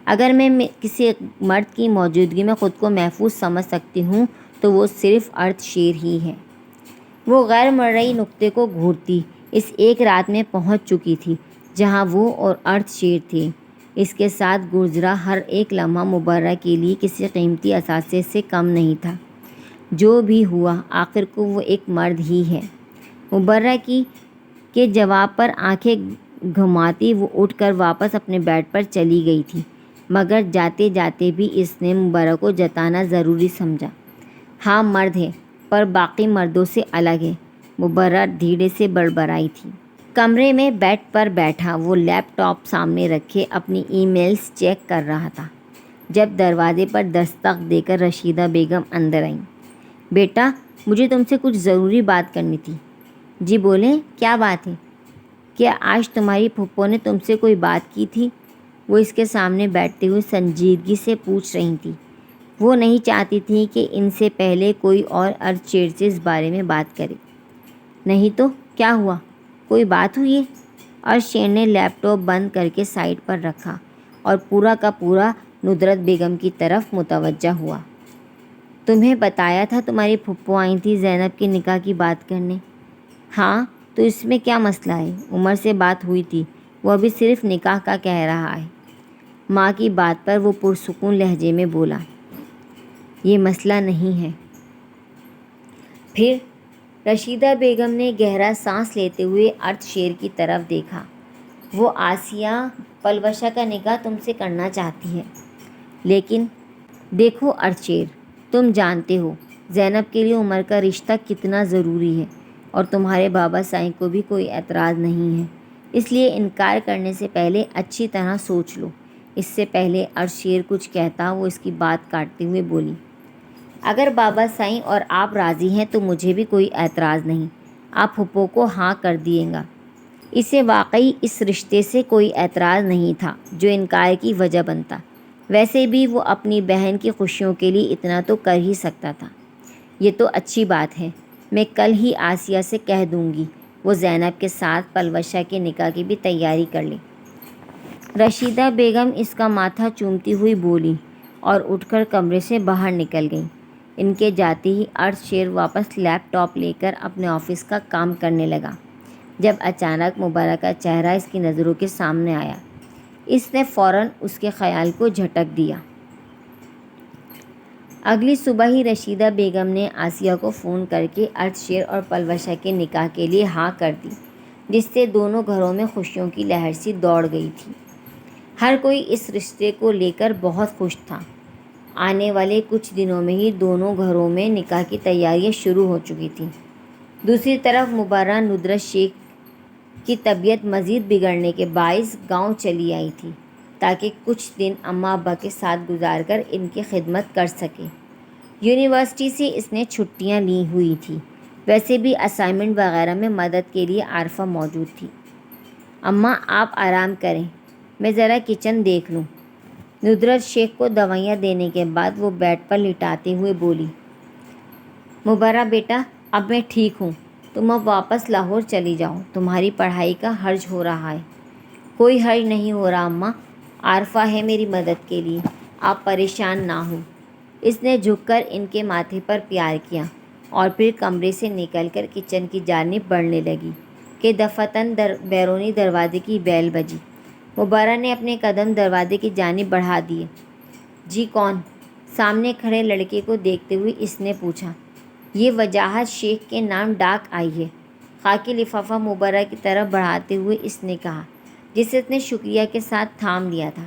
اگر میں کسی مرد کی موجودگی میں خود کو محفوظ سمجھ سکتی ہوں تو وہ صرف ارد شیر ہی ہے۔ وہ غیر مرئی نقطے کو گھورتی اس ایک رات میں پہنچ چکی تھی جہاں وہ اور ارد شیر تھے۔ اس کے ساتھ گزرا ہر ایک لمحہ مبرہ کے لیے کسی قیمتی اثاثے سے کم نہیں تھا۔ جو بھی ہوا آخر کو وہ ایک مرد ہی ہے۔ مبرہ کے جواب پر آنکھیں گھماتی وہ اٹھ کر واپس اپنے بیڈ پر چلی گئی تھی، مگر جاتے جاتے بھی اس نے مبرہ کو جتانا ضروری سمجھا۔ ہاں مرد ہے، پر باقی مردوں سے الگ ہے، مبرہ دھیرے سے بڑبڑائی تھی۔ کمرے میں بیڈ پر بیٹھا وہ لیپ ٹاپ سامنے رکھے اپنی ای میلز چیک کر رہا تھا، جب دروازے پر دستک دے کر رشیدہ بیگم اندر آئیں۔ بیٹا، مجھے تم سے کچھ ضروری بات کرنی تھی۔ جی بولیں، کیا بات ہے؟ کیا آج تمہاری پھپھو نے تم سے کوئی بات کی تھی؟ وہ اس کے سامنے بیٹھتے ہوئے سنجیدگی سے پوچھ رہی تھی۔ وہ نہیں چاہتی تھی کہ ان سے پہلے کوئی اور ارد شیر سے اس بارے میں بات کرے۔ نہیں تو کیا ہوا؟ کوئی بات ہوئی ہے؟ ارد شیر نے لیپ ٹاپ بند کر کے سائڈ پر رکھا اور پورا کا پورا ندرت بیگم کی طرف متوجہ ہوا۔ تمہیں بتایا تھا تمہاری پھپھو آئی تھی زینب کے نکاح کی بات کرنے۔ ہاں، تو اس میں کیا مسئلہ ہے؟ عمر سے بات ہوئی تھی، وہ ابھی صرف نکاح کا کہہ رہا ہے۔ ماں کی بات پر وہ پرسکون لہجے میں بولا۔ یہ مسئلہ نہیں ہے۔ پھر؟ رشیدہ بیگم نے گہرا سانس لیتے ہوئے ارد شیر کی طرف دیکھا۔ وہ آسیہ پلوشہ کا نکاح تم سے کرنا چاہتی ہے، لیکن دیکھو ارد شیر، تم جانتے ہو زینب کے لیے عمر کا رشتہ کتنا ضروری ہے، اور تمہارے بابا سائیں کو بھی کوئی اعتراض نہیں ہے، اس لیے انکار کرنے سے پہلے اچھی طرح سوچ لو۔ اس سے پہلے ارد شیر کچھ کہتا وہ اس کی بات کاٹتے ہوئے بولی۔ اگر بابا سائیں اور آپ راضی ہیں تو مجھے بھی کوئی اعتراض نہیں، آپ پھپھو کو ہاں کر دیے گا۔ اسے واقعی اس رشتے سے کوئی اعتراض نہیں تھا جو انکار کی وجہ بنتا، ویسے بھی وہ اپنی بہن کی خوشیوں کے لیے اتنا تو کر ہی سکتا تھا۔ یہ تو اچھی بات ہے، میں کل ہی آسیہ سے کہہ دوں گی وہ زینب کے ساتھ پلوشہ کے نکاح کی بھی تیاری کر لے۔ رشیدہ بیگم اس کا ماتھا چومتی ہوئی بولی اور اٹھ کر کمرے سے باہر نکل گئیں۔ ان کے جاتے ہی ارد شیر واپس لیپ ٹاپ لے کر اپنے آفس کا کام کرنے لگا، جب اچانک مبرہ کا چہرہ اس کی نظروں کے سامنے آیا۔ اس نے فوراً اس کے خیال کو جھٹک دیا۔ اگلی صبح ہی رشیدہ بیگم نے آسیہ کو فون کر کے ارد شیر اور پلوشہ کے نکاح کے لیے ہاں کر دی، جس سے دونوں گھروں میں خوشیوں کی لہر سی دوڑ گئی تھی۔ ہر کوئی اس رشتے کو لے کر بہت خوش تھا۔ آنے والے کچھ دنوں میں ہی دونوں گھروں میں نکاح کی تیاریاں شروع ہو چکی تھیں۔ دوسری طرف مبرہ ندرت شیخ کی طبیعت مزید بگڑنے کے باعث گاؤں چلی آئی تھی تاکہ کچھ دن اماں ابا کے ساتھ گزار کر ان کی خدمت کر سکے۔ یونیورسٹی سے اس نے چھٹیاں لی ہوئی تھیں، ویسے بھی اسائنمنٹ وغیرہ میں مدد کے لیے عارفہ موجود تھی۔ اماں آپ آرام کریں، میں ذرا کچن دیکھ لوں۔ ندرت شیخ کو دوائیاں دینے کے بعد وہ بیڈ پر لٹاتے ہوئے بولی۔ مبرہ بیٹا، اب میں ٹھیک ہوں، تم اب واپس لاہور چلی جاؤ، تمہاری پڑھائی کا حرج ہو رہا ہے۔ کوئی حرج نہیں ہو رہا اماں، عارفہ ہے میری مدد کے لیے، آپ پریشان نہ ہوں۔ اس نے جھک کر ان کے ماتھے پر پیار کیا اور پھر کمرے سے نکل کر کچن کی جانب بڑھنے لگی کہ دفعتاً بیرونی دروازے کی بیل بجی۔ مبرہ نے اپنے قدم دروازے کی جانب بڑھا دیے۔ جی کون؟ سامنے کھڑے لڑکے کو دیکھتے ہوئے اس نے پوچھا۔ یہ وجاہت شیخ کے نام ڈاک آئی ہے، خاکی لفافہ مبرہ کی طرف بڑھاتے ہوئے اس نے کہا، جسے اس نے شکریہ کے ساتھ تھام لیا تھا۔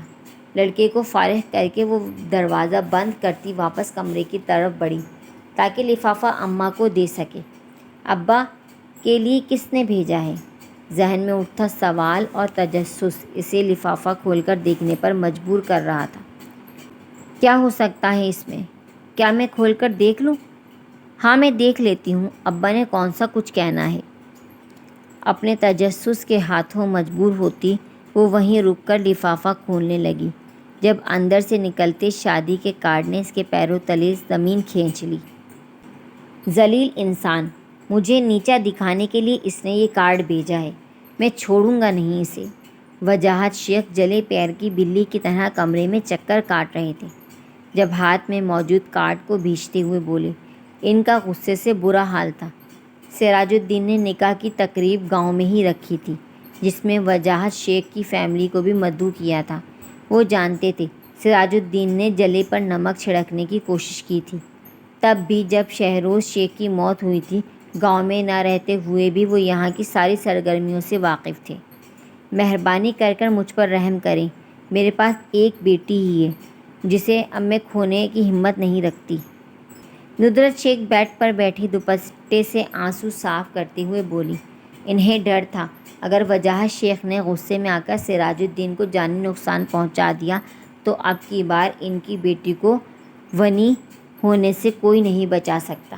لڑکے کو فارغ کر کے وہ دروازہ بند کرتی واپس کمرے کی طرف بڑھی تاکہ لفافہ اماں کو دے سکے۔ ابا کے لیے کس نے بھیجا ہے؟ ذہن میں اٹھتا سوال اور تجسس اسے لفافہ کھول کر دیکھنے پر مجبور کر رہا تھا۔ کیا ہو سکتا ہے اس میں؟ کیا میں کھول کر دیکھ لوں؟ ہاں میں دیکھ لیتی ہوں، ابا نے کون سا کچھ کہنا ہے۔ اپنے تجسس کے ہاتھوں مجبور ہوتی وہ وہیں رک کر لفافہ کھولنے لگی جب اندر سے نکلتے شادی کے کارڈ نے اس کے پیروں تلے زمین کھینچ لی۔ ذلیل انسان، مجھے نیچا دکھانے کے لیے اس نے یہ کارڈ بھیجا ہے، میں چھوڑوں گا نہیں اسے۔ وجاہت شیخ جلے پیر کی بلی کی طرح کمرے میں چکر کاٹ رہے تھے جب ہاتھ میں موجود کارڈ کو بھینچتے ہوئے بولے۔ ان کا غصے سے برا حال تھا۔ سراج الدین نے نکاح کی تقریب گاؤں میں ہی رکھی تھی جس میں وجاہت شیخ کی فیملی کو بھی مدعو کیا تھا۔ وہ جانتے تھے سراج الدین نے جلے پر نمک چھڑکنے کی کوشش کی تھی۔ تب بھی جب شہروز شیخ کی موت ہوئی تھی، گاؤں میں نہ رہتے ہوئے بھی وہ یہاں کی ساری سرگرمیوں سے واقف تھے۔ مہربانی کر کر مجھ پر رحم کریں، میرے پاس ایک بیٹی ہی ہے جسے اب میں کھونے کی ہمت نہیں رکھتی۔ ندرت شیخ بیڈ پر بیٹھی دوپٹے سے آنسو صاف کرتے ہوئے بولی۔ انہیں ڈر تھا اگر وجاہت شیخ نے غصے میں آ کر سراج الدین کو جانی نقصان پہنچا دیا تو اب کی بار ان کی بیٹی کو ونی ہونے سے کوئی نہیں بچا سکتا۔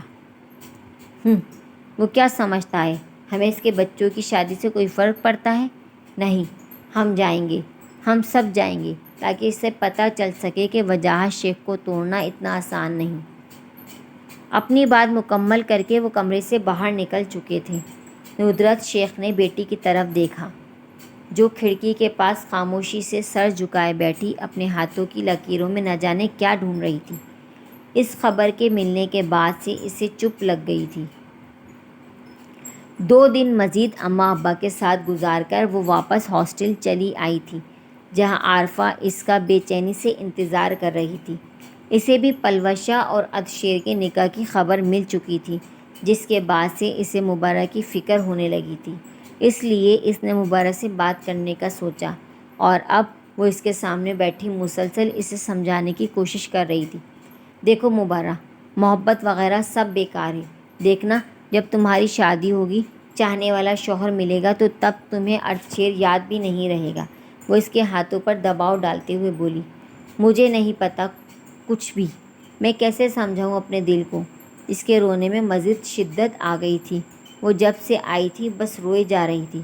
وہ کیا سمجھتا ہے ہمیں اس کے بچوں کی شادی سے کوئی فرق پڑتا ہے؟ نہیں، ہم جائیں گے، ہم سب جائیں گے تاکہ اس سے پتہ چل سکے کہ وجاہت شیخ کو توڑنا اتنا آسان نہیں۔ اپنی بات مکمل کر کے وہ کمرے سے باہر نکل چکے تھے۔ ندرت شیخ نے بیٹی کی طرف دیکھا جو کھڑکی کے پاس خاموشی سے سر جھکائے بیٹھی اپنے ہاتھوں کی لکیروں میں نہ جانے کیا ڈھونڈ رہی تھی۔ اس خبر کے ملنے کے بعد سے اسے چپ لگ گئی تھی۔ 2 دن مزید اماں ابا کے ساتھ گزار کر وہ واپس ہاسٹل چلی آئی تھی جہاں عارفہ اس کا بے چینی سے انتظار کر رہی تھی۔ اسے بھی پلوشہ اور عدشیر کے نکاح کی خبر مل چکی تھی جس کے بعد سے اسے مبرہ کی فکر ہونے لگی تھی۔ اس لیے اس نے مبرہ سے بات کرنے کا سوچا اور اب وہ اس کے سامنے بیٹھی مسلسل اسے سمجھانے کی کوشش کر رہی تھی۔ دیکھو مبرہ، محبت وغیرہ سب بیکار ہے۔ دیکھنا جب تمہاری شادی ہوگی، چاہنے والا شوہر ملے گا تو تب تمہیں عدشیر یاد بھی نہیں رہے گا۔ وہ اس کے ہاتھوں پر دباؤ ڈالتے ہوئے بولی۔ مجھے نہیں پتہ کچھ بھی، میں کیسے سمجھاؤں اپنے دل کو؟ اس کے رونے میں مزید شدت آ گئی تھی۔ وہ جب سے آئی تھی بس روئے جا رہی تھی۔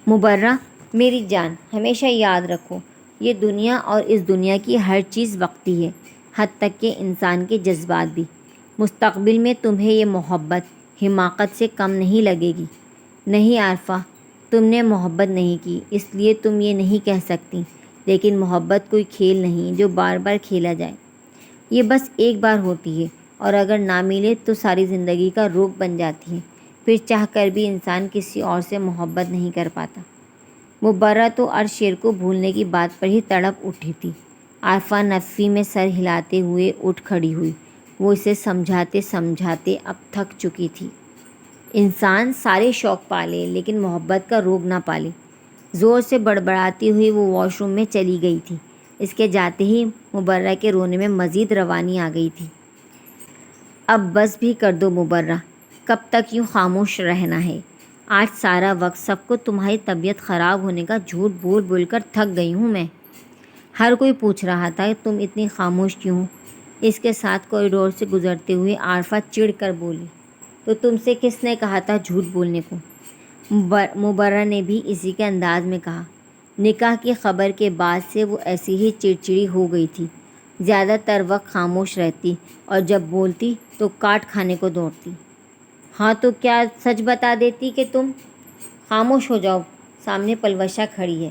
مبرہ میری جان، ہمیشہ یاد رکھو یہ دنیا اور اس دنیا کی ہر چیز وقتی ہے، حتیٰ تک کہ انسان کے جذبات بھی۔ مستقبل میں تمہیں یہ محبت حماقت سے کم نہیں لگے گی۔ نہیں عارفہ، تم نے محبت نہیں کی اس لیے تم یہ نہیں کہہ سکتی، لیکن محبت کوئی کھیل نہیں جو بار بار کھیلا جائے۔ یہ بس ایک بار ہوتی ہے اور اگر نہ ملے تو ساری زندگی کا روگ بن جاتی ہے، پھر چاہ کر بھی انسان کسی اور سے محبت نہیں کر پاتا۔ مبرہ تو عدشیر کو بھولنے کی بات پر ہی تڑپ اٹھی تھی۔ عارفہ نفی میں سر ہلاتے ہوئے اٹھ کھڑی ہوئی۔ وہ اسے سمجھاتے سمجھاتے اب تھک چکی تھی۔ انسان سارے شوق پالے لیکن محبت کا روگ نہ پالے۔ زور سے بڑبڑاتی ہوئی وہ واش روم میں چلی گئی تھی۔ اس کے جاتے ہی مبرہ کے رونے میں مزید روانی آ گئی تھی۔ اب بس بھی کر دو مبرہ، کب تک یوں خاموش رہنا ہے؟ آج سارا وقت سب کو تمہاری طبیعت خراب ہونے کا جھوٹ بول بول کر تھک گئی ہوں میں۔ ہر کوئی پوچھ رہا تھا کہ تم اتنی خاموش کیوں ہو؟ اس کے ساتھ کوریڈور سے گزرتے ہوئے عارفہ چڑ کر بولی۔ تو تم سے کس نے کہا تھا جھوٹ بولنے کو؟ مبرہ نے بھی اسی کے انداز میں کہا۔ نکاح کی خبر کے بعد سے وہ ایسی ہی چڑچڑی ہو گئی تھی، زیادہ تر وقت خاموش رہتی اور جب بولتی تو کاٹ کھانے کو دوڑتی۔ ہاں تو کیا سچ بتا دیتی کہ تم؟ خاموش ہو جاؤ، سامنے پلوشہ کھڑی ہے۔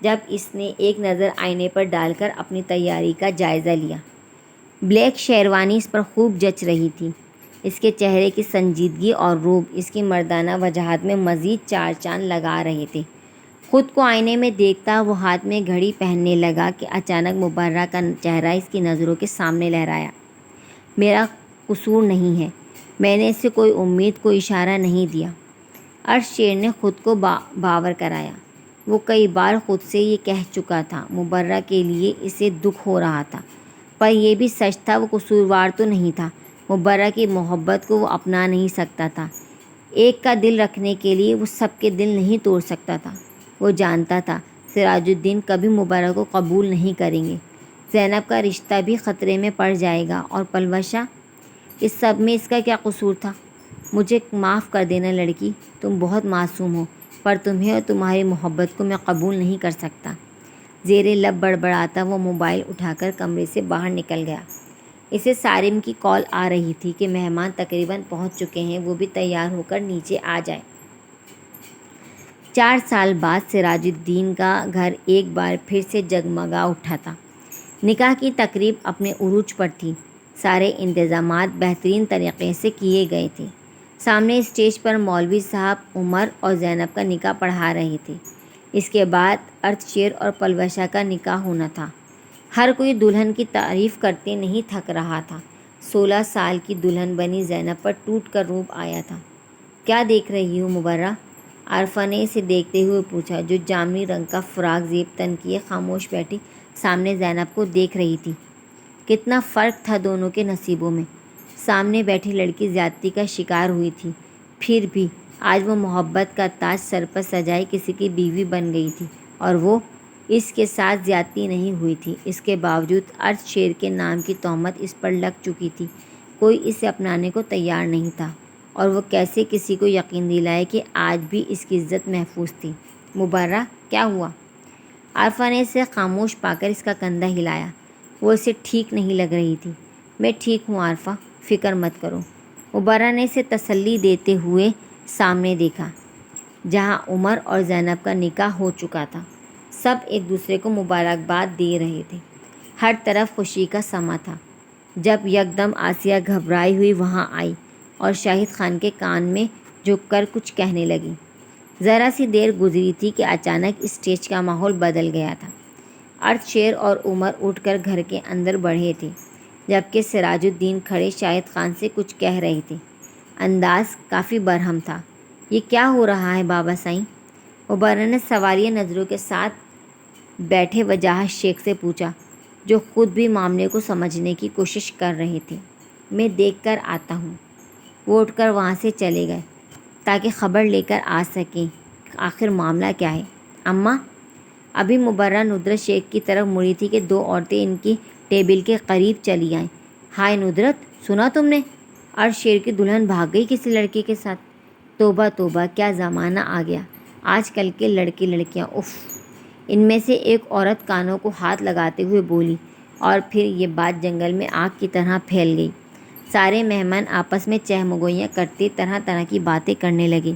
جب اس نے ایک نظر آئینے پر ڈال کر اپنی تیاری کا جائزہ لیا۔ بلیک شیروانی اس پر خوب جچ رہی تھی۔ اس کے چہرے کی سنجیدگی اور روب اس کی مردانہ وجاہت میں مزید چار چاند لگا رہے تھے۔ خود کو آئینے میں دیکھتا وہ ہاتھ میں گھڑی پہننے لگا کہ اچانک مبرہ کا چہرہ اس کی نظروں کے سامنے لہرایا۔ میرا قصور نہیں ہے، میں نے اسے کوئی امید، کوئی اشارہ نہیں دیا۔ عرش شیر نے خود کو باور کرایا۔ وہ کئی بار خود سے یہ کہہ چکا تھا۔ مبرہ کے لیے اسے دکھ ہو رہا تھا، پر یہ بھی سچ تھا وہ قصوروار تو نہیں تھا۔ مبرہ کی محبت کو وہ اپنا نہیں سکتا تھا۔ ایک کا دل رکھنے کے لیے وہ سب کے دل نہیں توڑ سکتا تھا۔ وہ جانتا تھا سراج الدین کبھی مبرہ کو قبول نہیں کریں گے۔ زینب کا رشتہ بھی خطرے میں پڑ جائے گا، اور پلوشہ، اس سب میں اس کا کیا قصور تھا؟ مجھے معاف کر دینا لڑکی، تم بہت معصوم ہو، پر تمہیں اور تمہاری محبت کو میں قبول نہیں کر سکتا۔ زیر لب بڑبڑاتا وہ موبائل اٹھا کر کمرے سے باہر نکل گیا۔ اسے سارم کی کال آ رہی تھی کہ مہمان تقریباً پہنچ چکے ہیں، وہ بھی تیار ہو کر نیچے آ جائے۔ 4 سال بعد سراج الدین کا گھر ایک بار پھر سے جگمگا اٹھا تھا۔ نکاح کی تقریب اپنے عروج پر تھی۔ سارے انتظامات بہترین طریقے سے کیے گئے تھے۔ سامنے اسٹیج پر مولوی صاحب عمر اور زینب کا نکاح پڑھا رہے تھے۔ اس کے بعد عرش شیر اور پلوشہ کا نکاح ہونا تھا۔ ہر کوئی دلہن کی تعریف کرتے نہیں تھک رہا تھا۔ 16 سال کی دلہن بنی زینب پر ٹوٹ کر روب آیا تھا۔ کیا دیکھ رہی ہو مبرہ؟ عارفہ نے اسے دیکھتے ہوئے پوچھا، جو جامنی رنگ کا فراق زیب تن کیے خاموش بیٹھی سامنے زینب کو دیکھ رہی تھی۔ کتنا فرق تھا دونوں کے نصیبوں میں۔ سامنے بیٹھی لڑکی زیادتی کا شکار ہوئی تھی، پھر بھی آج وہ محبت کا تاج سر پر سجائے کسی کی بیوی بن گئی تھی، اور وہ اس کے ساتھ زیادتی نہیں ہوئی تھی۔ اس کے باوجود عرش شیر کے نام کی تہمت اس پر لگ چکی تھی۔ کوئی اسے اپنانے کو تیار نہیں تھا، اور وہ کیسے کسی کو یقین دلائے کہ آج بھی اس کی عزت محفوظ تھی؟ مبرہ، کیا ہوا؟ عارفہ نے اسے خاموش پا کر اس کا کندھا ہلایا۔ وہ اسے ٹھیک نہیں لگ رہی تھی۔ میں ٹھیک ہوں عارفہ، فکر مت کرو۔ مبرہ نے اسے تسلی دیتے ہوئے سامنے دیکھا، جہاں عمر اور زینب کا نکاح ہو چکا تھا۔ سب ایک دوسرے کو مبارکباد دے رہے تھے۔ ہر طرف خوشی کا سما تھا، جب یکدم آسیہ گھبرائی ہوئی وہاں آئی اور شاہد خان کے کان میں جھک کر کچھ کہنے لگی۔ ذرا سی دیر گزری تھی کہ اچانک اسٹیج کا ماحول بدل گیا تھا۔ عرش شیر اور عمر اٹھ کر گھر کے اندر بڑھے تھے، جبکہ سراج الدین کھڑے شاہد خان سے کچھ کہہ رہے تھے۔ انداز کافی برہم تھا۔ یہ کیا ہو رہا ہے بابا سائیں؟ مبرہ نے سوالیہ نظروں کے ساتھ بیٹھے وجاہت شیخ سے پوچھا، جو خود بھی معاملے کو سمجھنے کی کوشش کر رہے تھے۔ میں دیکھ کر آتا ہوں۔ وہ اٹھ کر وہاں سے چلے گئے تاکہ خبر لے کر آ سکیں آخر معاملہ کیا ہے۔ اماں، ابھی مبرہ ندرت شیخ کی طرف مڑی تھی کہ 2 عورتیں ان کی ٹیبل کے قریب چلی آئیں۔ ہائے ندرت، سنا تم نے؟ عرش شیر کی دلہن بھاگ گئی کسی لڑکے کے ساتھ۔ توبہ توبہ، کیا زمانہ آ گیا آج کل کے لڑکے لڑکیاں، اف! ان میں سے ایک عورت کانوں کو ہاتھ لگاتے ہوئے بولی، اور پھر یہ بات جنگل میں آگ کی طرح پھیل گئی۔ سارے مہمان آپس میں چہمگوئیاں کرتے طرح طرح کی باتیں کرنے لگے۔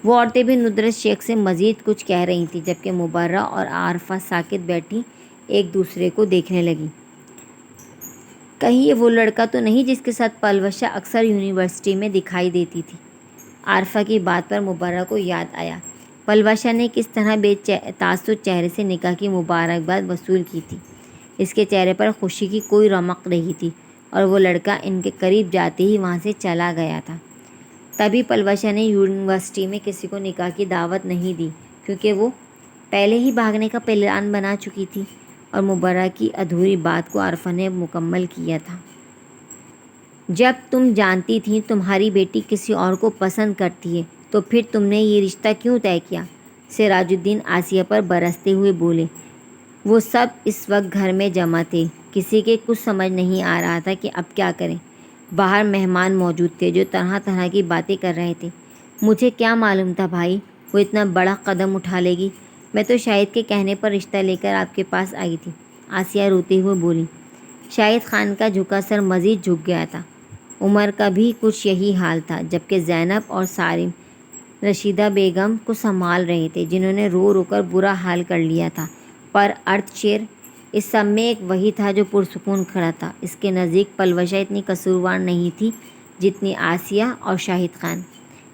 وہ عورتیں بھی ندرت شیخ سے مزید کچھ کہہ رہی تھیں، جبکہ مبرہ اور عارفہ ساکت بیٹھی ایک دوسرے کو دیکھنے لگیں۔ کہیں یہ وہ لڑکا تو نہیں جس کے ساتھ پلوشہ اکثر یونیورسٹی میں دکھائی دیتی تھی؟ عارفہ کی بات پر مبرہ کو یاد آیا، پلوشہ نے کس طرح بے تاثر چہرے سے نکاح کی مبارکباد وصول کی تھی۔ اس کے چہرے پر خوشی کی کوئی رمق نہیں تھی، اور وہ لڑکا ان کے قریب جاتے ہی وہاں سے چلا گیا تھا۔ تبھی پلوشہ نے یونیورسٹی میں کسی کو نکاح کی دعوت نہیں دی، کیونکہ وہ پہلے ہی بھاگنے کا پلان بنا چکی تھی، اور مبرہ کی ادھوری بات کو عارفہ نے مکمل کیا تھا۔ جب تم جانتی تھیں تمہاری بیٹی کسی اور کو پسند کرتی ہے، تو پھر تم نے یہ رشتہ کیوں طے کیا؟ سراج الدین آسیہ پر برستے ہوئے بولے۔ وہ سب اس وقت گھر میں جمع تھے۔ کسی کے کچھ سمجھ نہیں آ رہا تھا کہ اب کیا کریں۔ باہر مہمان موجود تھے جو طرح طرح کی باتیں کر رہے تھے۔ مجھے کیا معلوم تھا بھائی وہ اتنا بڑا قدم اٹھا لے گی؟ میں تو شاہد کے کہنے پر رشتہ لے کر آپ کے پاس آئی تھی، آسیہ روتے ہوئے بولی۔ شاہد خان کا جھکا سر مزید جھک گیا تھا۔ عمر کا بھی کچھ یہی حال تھا، جبکہ زینب اور سارم رشیدہ بیگم کو سنبھال رہے تھے، جنہوں نے رو رو کر برا حال کر لیا تھا۔ پر ارتھ شیر اس سب میں ایک وہی تھا جو پرسکون کھڑا تھا۔ اس کے نزدیک پلوشہ اتنی قصوروار نہیں تھی جتنی آسیہ اور شاہد خان۔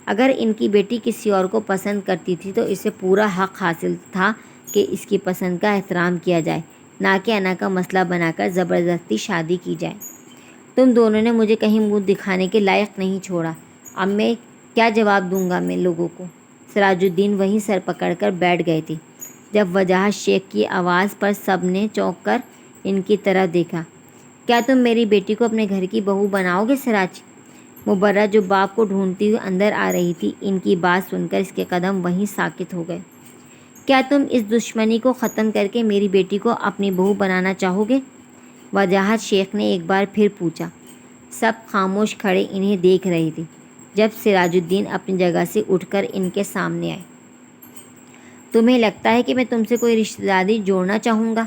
اگر ان کی بیٹی کسی اور کو پسند کرتی تھی تو اسے پورا حق حاصل تھا کہ اس کی پسند کا احترام کیا جائے، نہ کہ انا کا مسئلہ بنا کر زبردستی شادی کی جائے۔ تم دونوں نے مجھے کہیں منہ دکھانے کے لائق نہیں چھوڑا، اب میں کیا جواب دوں گا میں لوگوں کو؟ سراج الدین وہیں سر پکڑ کر بیٹھ گئے تھے جب وجاہت شیخ کی آواز پر سب نے چونک کر ان کی طرف دیکھا۔ کیا تم میری بیٹی کو اپنے گھر کی بہو بناؤ گے سراج؟ مبرہ جو باپ کو ڈھونڈتی ہوئی اندر آ رہی تھی، ان کی بات سن کر اس کے قدم وہیں ساکت ہو گئے۔ کیا تم اس دشمنی کو ختم کر کے میری بیٹی کو اپنی بہو بنانا چاہو گے؟ وجاہت شیخ نے ایک بار پھر پوچھا۔ سب خاموش کھڑے انہیں دیکھ رہے تھے جب سراج الدین اپنی جگہ سے اٹھ کر ان کے سامنے آئے۔ تمہیں لگتا ہے کہ میں تم سے کوئی رشتہ داری جوڑنا چاہوں گا؟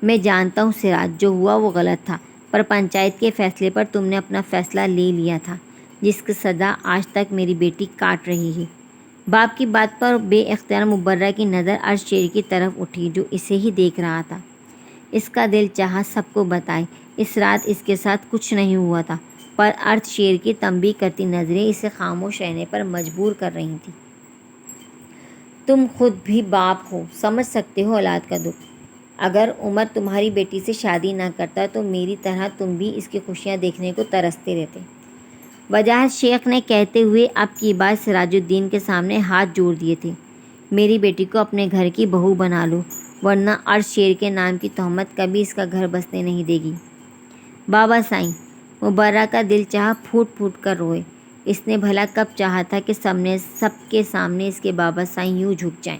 میں جانتا ہوں سراج، جو ہوا وہ غلط تھا، پر پنچایت کے فیصلے پر تم نے اپنا فیصلہ لے لیا تھا، جس کی سزا آج تک میری بیٹی کاٹ رہی ہے۔ باپ کی بات پر بے اختیار مبرہ کی نظر ارض شیر کی طرف اٹھی، جو اسے ہی دیکھ رہا تھا۔ اس کا دل چاہا سب کو بتائے اس رات اس کے ساتھ کچھ نہیں ہوا تھا، پر ارض شیر کی تنبیہ کرتی نظریں اسے خاموش رہنے پر مجبور کر رہی تھیں۔ تم خود بھی باپ ہو، سمجھ سکتے ہو اولاد کا دکھ۔ اگر عمر تمہاری بیٹی سے شادی نہ کرتا تو میری طرح تم بھی اس کی خوشیاں دیکھنے کو ترستے رہتے۔ وجاہت شیخ نے کہتے ہوئے اب کی بار سراج الدین کے سامنے ہاتھ جوڑ دیے تھے۔ میری بیٹی کو اپنے گھر کی بہو بنا لو، ورنہ ارض شیر کے نام کی تہمت کبھی اس کا گھر بسنے نہیں دے گی۔ بابا سائیں، مبرہ کا دل چاہا پھوٹ پھوٹ کر روئے۔ اس نے بھلا کب چاہا تھا کہ سب کے سامنے اس کے بابا سائیں یوں جھک جائیں۔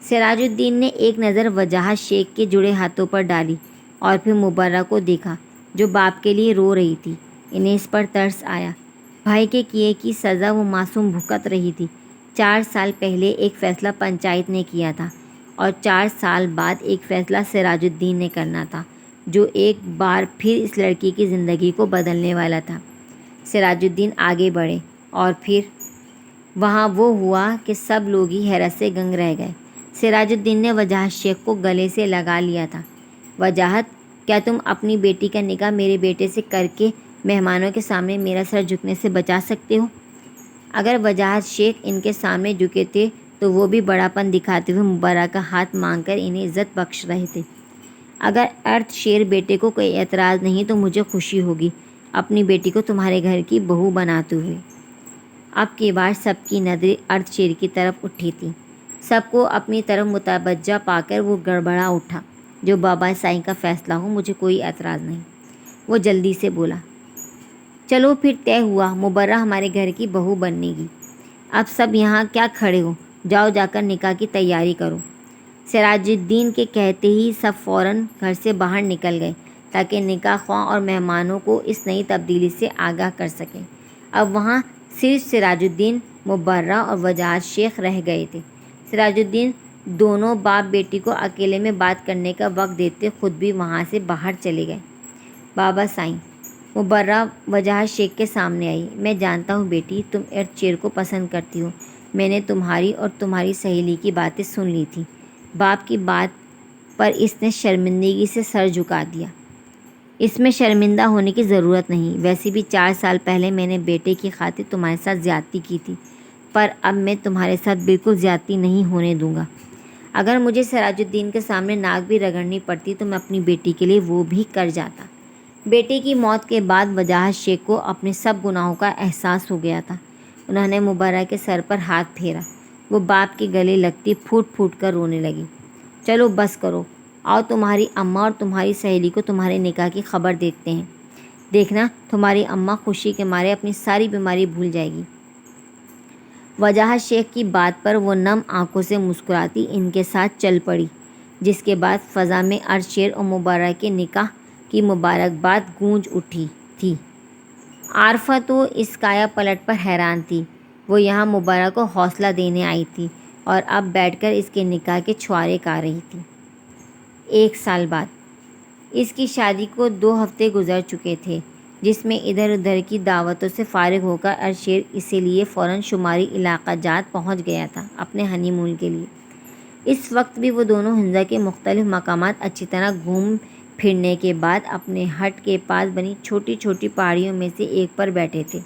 سراج الدین نے ایک نظر وجاہت شیخ کے جڑے ہاتھوں پر ڈالی اور پھر مبرہ کو دیکھا، جو باپ کے لیے رو رہی تھی۔ انہیں اس پر ترس آیا۔ بھائی کے کیے کی سزا وہ معصوم بھگت رہی تھی۔ 4 سال پہلے ایک فیصلہ پنچایت نے کیا تھا اور 4 سال بعد ایک فیصلہ سراج الدین نے کرنا تھا، جو ایک بار پھر اس لڑکی کی زندگی کو بدلنے والا تھا۔ سراج الدین آگے بڑھے اور پھر وہاں وہ ہوا کہ سب لوگ ہی حیرت سے گنگ رہ گئے۔ سراج الدین نے وجاہت شیخ کو گلے سے لگا لیا تھا۔ وجاہت، کیا تم اپنی بیٹی کا نکاح میرے بیٹے سے کر کے مہمانوں کے سامنے میرا سر جھکنے سے بچا سکتے ہو؟ اگر وجاہت شیخ ان کے سامنے جھکے تھے تو وہ بھی بڑا پن دکھاتے ہوئے مبرہ کا ہاتھ مانگ کر انہیں عزت بخش رہے تھے۔ اگر ارتھ شیر بیٹے کو کوئی اعتراض نہیں تو مجھے خوشی ہوگی اپنی بیٹی کو تمہارے گھر کی بہو بناتے ہوئے۔ اب کی بار سب کی نظریں ارتھ شیر کی طرف اٹھی تھیں۔ سب کو اپنی طرف متوجہ پا کر وہ گڑبڑا اٹھا۔ جو بابا سائیں کا فیصلہ ہو، مجھے کوئی اعتراض نہیں۔ وہ جلدی سے بولا۔ چلو پھر طے ہوا، مبرہ ہمارے گھر کی بہو بننے گی۔ اب سب یہاں کیا کھڑے ہو، جاؤ جا کر نکاح کی تیاری کرو۔ سراج الدین کے کہتے ہی سب فوراً گھر سے باہر نکل گئے تاکہ نکاح خواہ اور مہمانوں کو اس نئی تبدیلی سے آگاہ کر سکیں۔ اب وہاں صرف سراج الدین، مبرہ اور وجاہت شیخ رہ گئے تھے۔ سراج الدین دونوں باپ بیٹی کو اکیلے میں بات کرنے کا وقت دیتے خود بھی وہاں سے باہر چلے گئے۔ بابا سائیں، مبرہ وجاہت شیخ کے سامنے آئی۔ میں جانتا ہوں بیٹی، تم ارتھ شیر کو پسند کرتی ہو۔ میں نے تمہاری اور تمہاری سہیلی کی باتیں سن لی تھیں۔ باپ کی بات پر اس نے شرمندگی سے سر جھکا دیا۔ اس میں شرمندہ ہونے کی ضرورت نہیں، ویسے بھی 4 سال پہلے میں نے بیٹے کی خاطر تمہارے ساتھ زیادتی کی تھی، پر اب میں تمہارے ساتھ بالکل زیادتی نہیں ہونے دوں گا۔ اگر مجھے سراج الدین کے سامنے ناک بھی رگڑنی پڑتی تو میں اپنی بیٹی کے لیے وہ بھی کر جاتا۔ بیٹے کی موت کے بعد وجاہت شیخ کو اپنے سب گناہوں کا احساس ہو گیا تھا۔ انہوں نے مبرہ کے سر پر ہاتھ پھیرا۔ وہ باپ کے گلے لگتی پھوٹ پھوٹ کر رونے لگی۔ چلو بس کرو، آؤ تمہاری اماں اور تمہاری سہیلی کو تمہارے نکاح کی خبر دیتے ہیں۔ دیکھنا تمہاری اماں خوشی کے مارے اپنی ساری بیماری بھول جائے گی۔ وجاہت شیخ کی بات پر وہ نم آنکھوں سے مسکراتی ان کے ساتھ چل پڑی، جس کے بعد فضا میں ارض شیر اور مبرہ کے نکاح کی مبارکباد گونج اٹھی تھی۔ عارفہ تو اس کایا پلٹ پر حیران تھی۔ وہ یہاں مبرہ کو حوصلہ دینے آئی تھی اور اب بیٹھ کر اس کے نکاح کے چھوارے کار رہی تھی۔ 1 سال بعد اس کی شادی کو 2 ہفتے گزر چکے تھے۔ جس میں ادھر ادھر کی دعوتوں سے فارغ ہو کر ارشیر اسی لیے فوراً شمالی علاقہ جات پہنچ گیا تھا اپنے ہنی مون کے لیے۔ اس وقت بھی وہ دونوں ہنزا کے مختلف مقامات اچھی طرح گھوم پھرنے کے بعد اپنے ہٹ کے پاس بنی چھوٹی چھوٹی پہاڑیوں میں سے ایک پر بیٹھے تھے،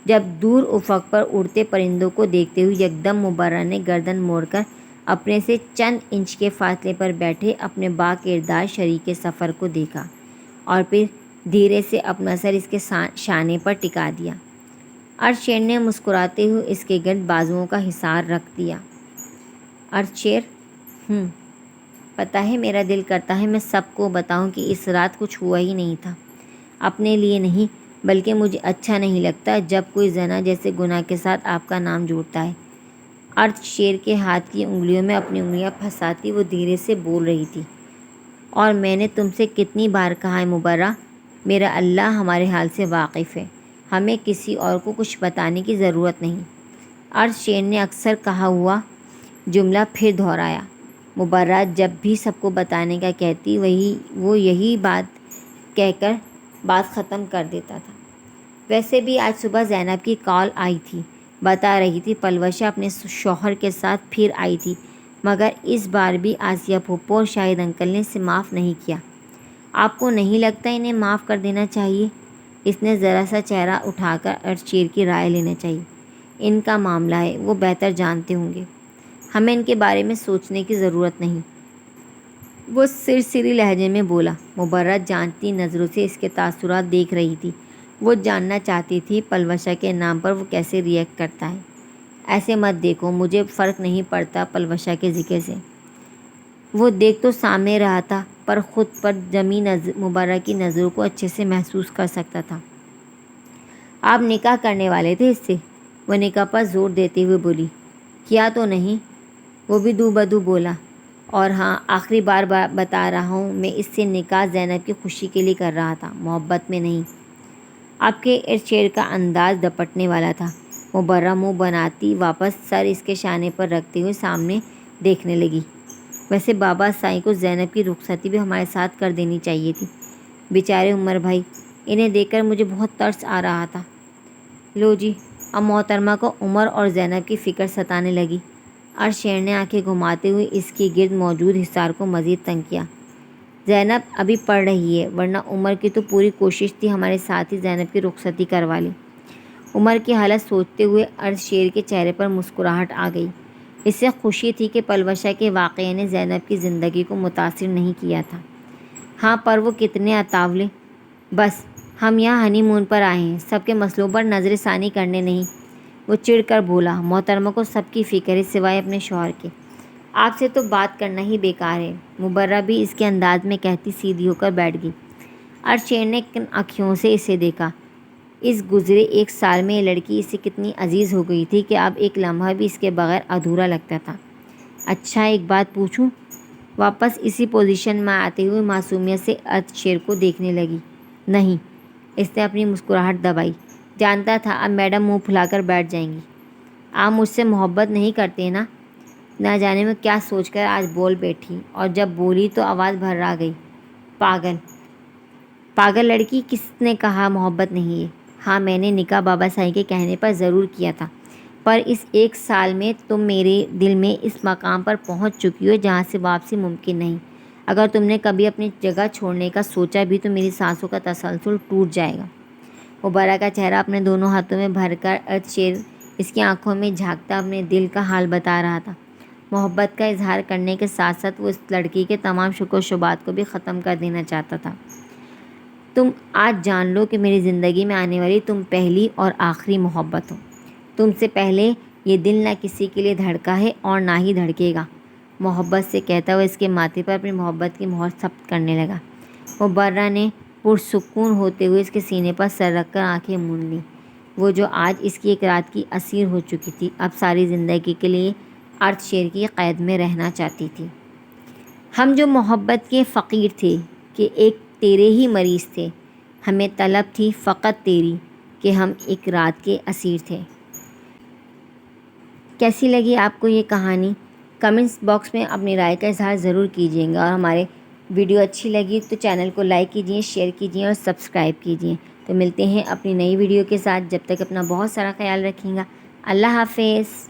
جب دور افق پر اڑتے پرندوں کو دیکھتے ہوئے یکدم مبرہ نے گردن موڑ کر اپنے سے چند انچ کے فاصلے پر بیٹھے اپنے با کردار شریک سفر کو دیکھا اور پھر دھیرے سے اپنا سر اس کے شانے پر ٹکا دیا۔ ارشیر نے مسکراتے ہوئے اس کے گرد بازوؤں کا حصار رکھ دیا۔ ارشیر، پتہ ہے میرا دل کرتا ہے میں سب کو بتاؤں کہ اس رات کچھ ہوا ہی نہیں تھا، اپنے لیے نہیں بلکہ مجھے اچھا نہیں لگتا جب کوئی زنا جیسے گناہ کے ساتھ آپ کا نام جوڑتا ہے۔ ارشیر کے ہاتھ کی انگلیوں میں اپنی انگلیاں پھنساتی وہ دھیرے سے بول رہی تھی، اور میں نے تم سے کتنی بار کہا ہے مبرہ، میرا اللہ ہمارے حال سے واقف ہے، ہمیں کسی اور کو کچھ بتانے کی ضرورت نہیں۔ ارشیر نے اکثر کہا ہوا جملہ پھر دہرایا۔ مبرہ جب بھی سب کو بتانے کا کہتی وہ یہی بات کہہ کر بات ختم کر دیتا تھا۔ ویسے بھی آج صبح زینب کی کال آئی تھی، بتا رہی تھی پلوشہ اپنے شوہر کے ساتھ پھر آئی تھی، مگر اس بار بھی آسیہ پھوپھو اور شاہد انکل نے اسے معاف نہیں کیا۔ آپ کو نہیں لگتا انہیں معاف کر دینا چاہیے؟ اس نے ذرا سا چہرہ اٹھا کر ارشیر کی رائے لینا چاہیے، ان کا معاملہ ہے، وہ بہتر جانتے ہوں گے، ہمیں ان کے بارے میں سوچنے کی ضرورت نہیں، وہ سرسری لہجے میں بولا۔ مبرہ جانتی نظروں سے اس کے تاثرات دیکھ رہی تھی، وہ جاننا چاہتی تھی پلوشہ کے نام پر وہ کیسے ریئیکٹ کرتا ہے۔ ایسے مت دیکھو، مجھے فرق نہیں پڑتا پلوشہ کے ذکر سے، وہ دیکھ تو سامنے رہا تھا پر خود پر جمی مبرہ کی نظروں کو اچھے سے محسوس کر سکتا تھا۔ آپ نکاح کرنے والے تھے اس سے؟ وہ نکاح پر زور دیتے ہوئے بولی۔ کیا تو نہیں، وہ بھی دو بدو بولا، اور ہاں آخری بار بتا رہا ہوں میں اس سے نکاح زینب کی خوشی کے لیے کر رہا تھا، محبت میں نہیں۔ آپ کے ارشیر کا انداز دپٹنے والا تھا۔ مبرہ منہ بناتی واپس سر اس کے شانے پر رکھتے ہوئے سامنے دیکھنے لگی۔ ویسے بابا سائیں کو زینب کی رخصتی بھی ہمارے ساتھ کر دینی چاہیے تھی، بیچارے عمر بھائی، انہیں دیکھ کر مجھے بہت ترس آ رہا تھا۔ لو جی، اب محترمہ کو عمر اور زینب کی فکر ستانے لگی۔ ارشیر نے آنکھیں گھماتے ہوئے اس کے گرد موجود حصار کو مزید تنگ کیا۔ زینب ابھی پڑھ رہی ہے، ورنہ عمر کی تو پوری کوشش تھی ہمارے ساتھ ہی زینب کی رخصتی کروا لے۔ عمر کی حالت سوچتے ہوئے ارشیر کے چہرے پر مسکراہٹ آ گئی۔ اسے خوشی تھی کہ پلوشہ کے واقعے نے زینب کی زندگی کو متاثر نہیں کیا تھا۔ ہاں پر وہ کتنے اطاولے، بس ہم یہاں ہنی مون پر آئے ہیں، سب کے مسئلوں پر نظر ثانی کرنے نہیں، وہ چڑھ کر بولا۔ محترمہ کو سب کی فکر ہے سوائے اپنے شوہر کے، آپ سے تو بات کرنا ہی بیکار ہے، مبرہ بھی اس کے انداز میں کہتی سیدھی ہو کر بیٹھ گئی۔ ارشیر نے کن آنکھوں سے اسے دیکھا۔ اس گزرے ایک سال میں یہ لڑکی اسے کتنی عزیز ہو گئی تھی کہ اب ایک لمحہ بھی اس کے بغیر ادھورا لگتا تھا۔ اچھا ایک بات پوچھوں؟ واپس اسی پوزیشن میں آتے ہوئے معصومیت سے ارشیر کو دیکھنے لگی۔ نہیں، اس نے اپنی مسکراہٹ دبائی، جانتا تھا اب میڈم منہ پھلا کر بیٹھ جائیں گی۔ آپ مجھ سے محبت نہیں کرتے نا؟ نہ جانے میں کیا سوچ کر آج بول بیٹھی، اور جب بولی تو آواز بھرا گئی۔ پاگل لڑکی، کس نے کہا محبت نہیں ہے؟ ہاں میں نے نکاح بابا سائیں کے کہنے پر ضرور کیا تھا، پر اس ایک سال میں تم میرے دل میں اس مقام پر پہنچ چکی ہو جہاں سے واپسی ممکن نہیں۔ اگر تم نے کبھی اپنی جگہ چھوڑنے کا سوچا بھی تو میری سانسوں کا تسلسل ٹوٹ جائے گا۔ مبرہ کا چہرہ اپنے دونوں ہاتھوں میں بھر کر ارشیر اس کی آنکھوں میں جھانکتا اپنے دل کا حال بتا رہا تھا۔ محبت کا اظہار کرنے کے ساتھ ساتھ وہ اس لڑکی کے تمام شک و شبہات کو بھی ختم کر دینا چاہتا تھا۔ تم آج جان لو کہ میری زندگی میں آنے والی تم پہلی اور آخری محبت ہو، تم سے پہلے یہ دل نہ کسی کے لیے دھڑکا ہے اور نہ ہی دھڑکے گا، محبت سے کہتا ہوا اس کے ماتھے پر اپنی محبت کی مہر ثبت کرنے لگا۔ مبرہ نے پرسکون ہوتے ہوئے اس کے سینے پر سر رکھ کر آنکھیں موند لیں۔ وہ جو آج اس کی ایک رات کی اسیر ہو چکی تھی، اب ساری زندگی کے لیے ارشیر کی قید میں رہنا چاہتی تھی۔ ہم جو محبت کے فقیر تھے کہ ایک تیرے ہی مریض تھے، ہمیں طلب تھی فقط تیری کہ ہم ایک رات کے اسیر تھے۔ کیسی لگی آپ کو یہ کہانی؟ کمنٹس باکس میں اپنی رائے کا اظہار ضرور کیجیے گا، اور ہمارے ویڈیو اچھی لگی تو چینل کو لائک کیجیے، شیئر کیجیے اور سبسکرائب کیجیے تو ملتے ہیں اپنی نئی ویڈیو کے ساتھ، جب تک اپنا بہت سارا خیال رکھیں گا۔ اللہ حافظ۔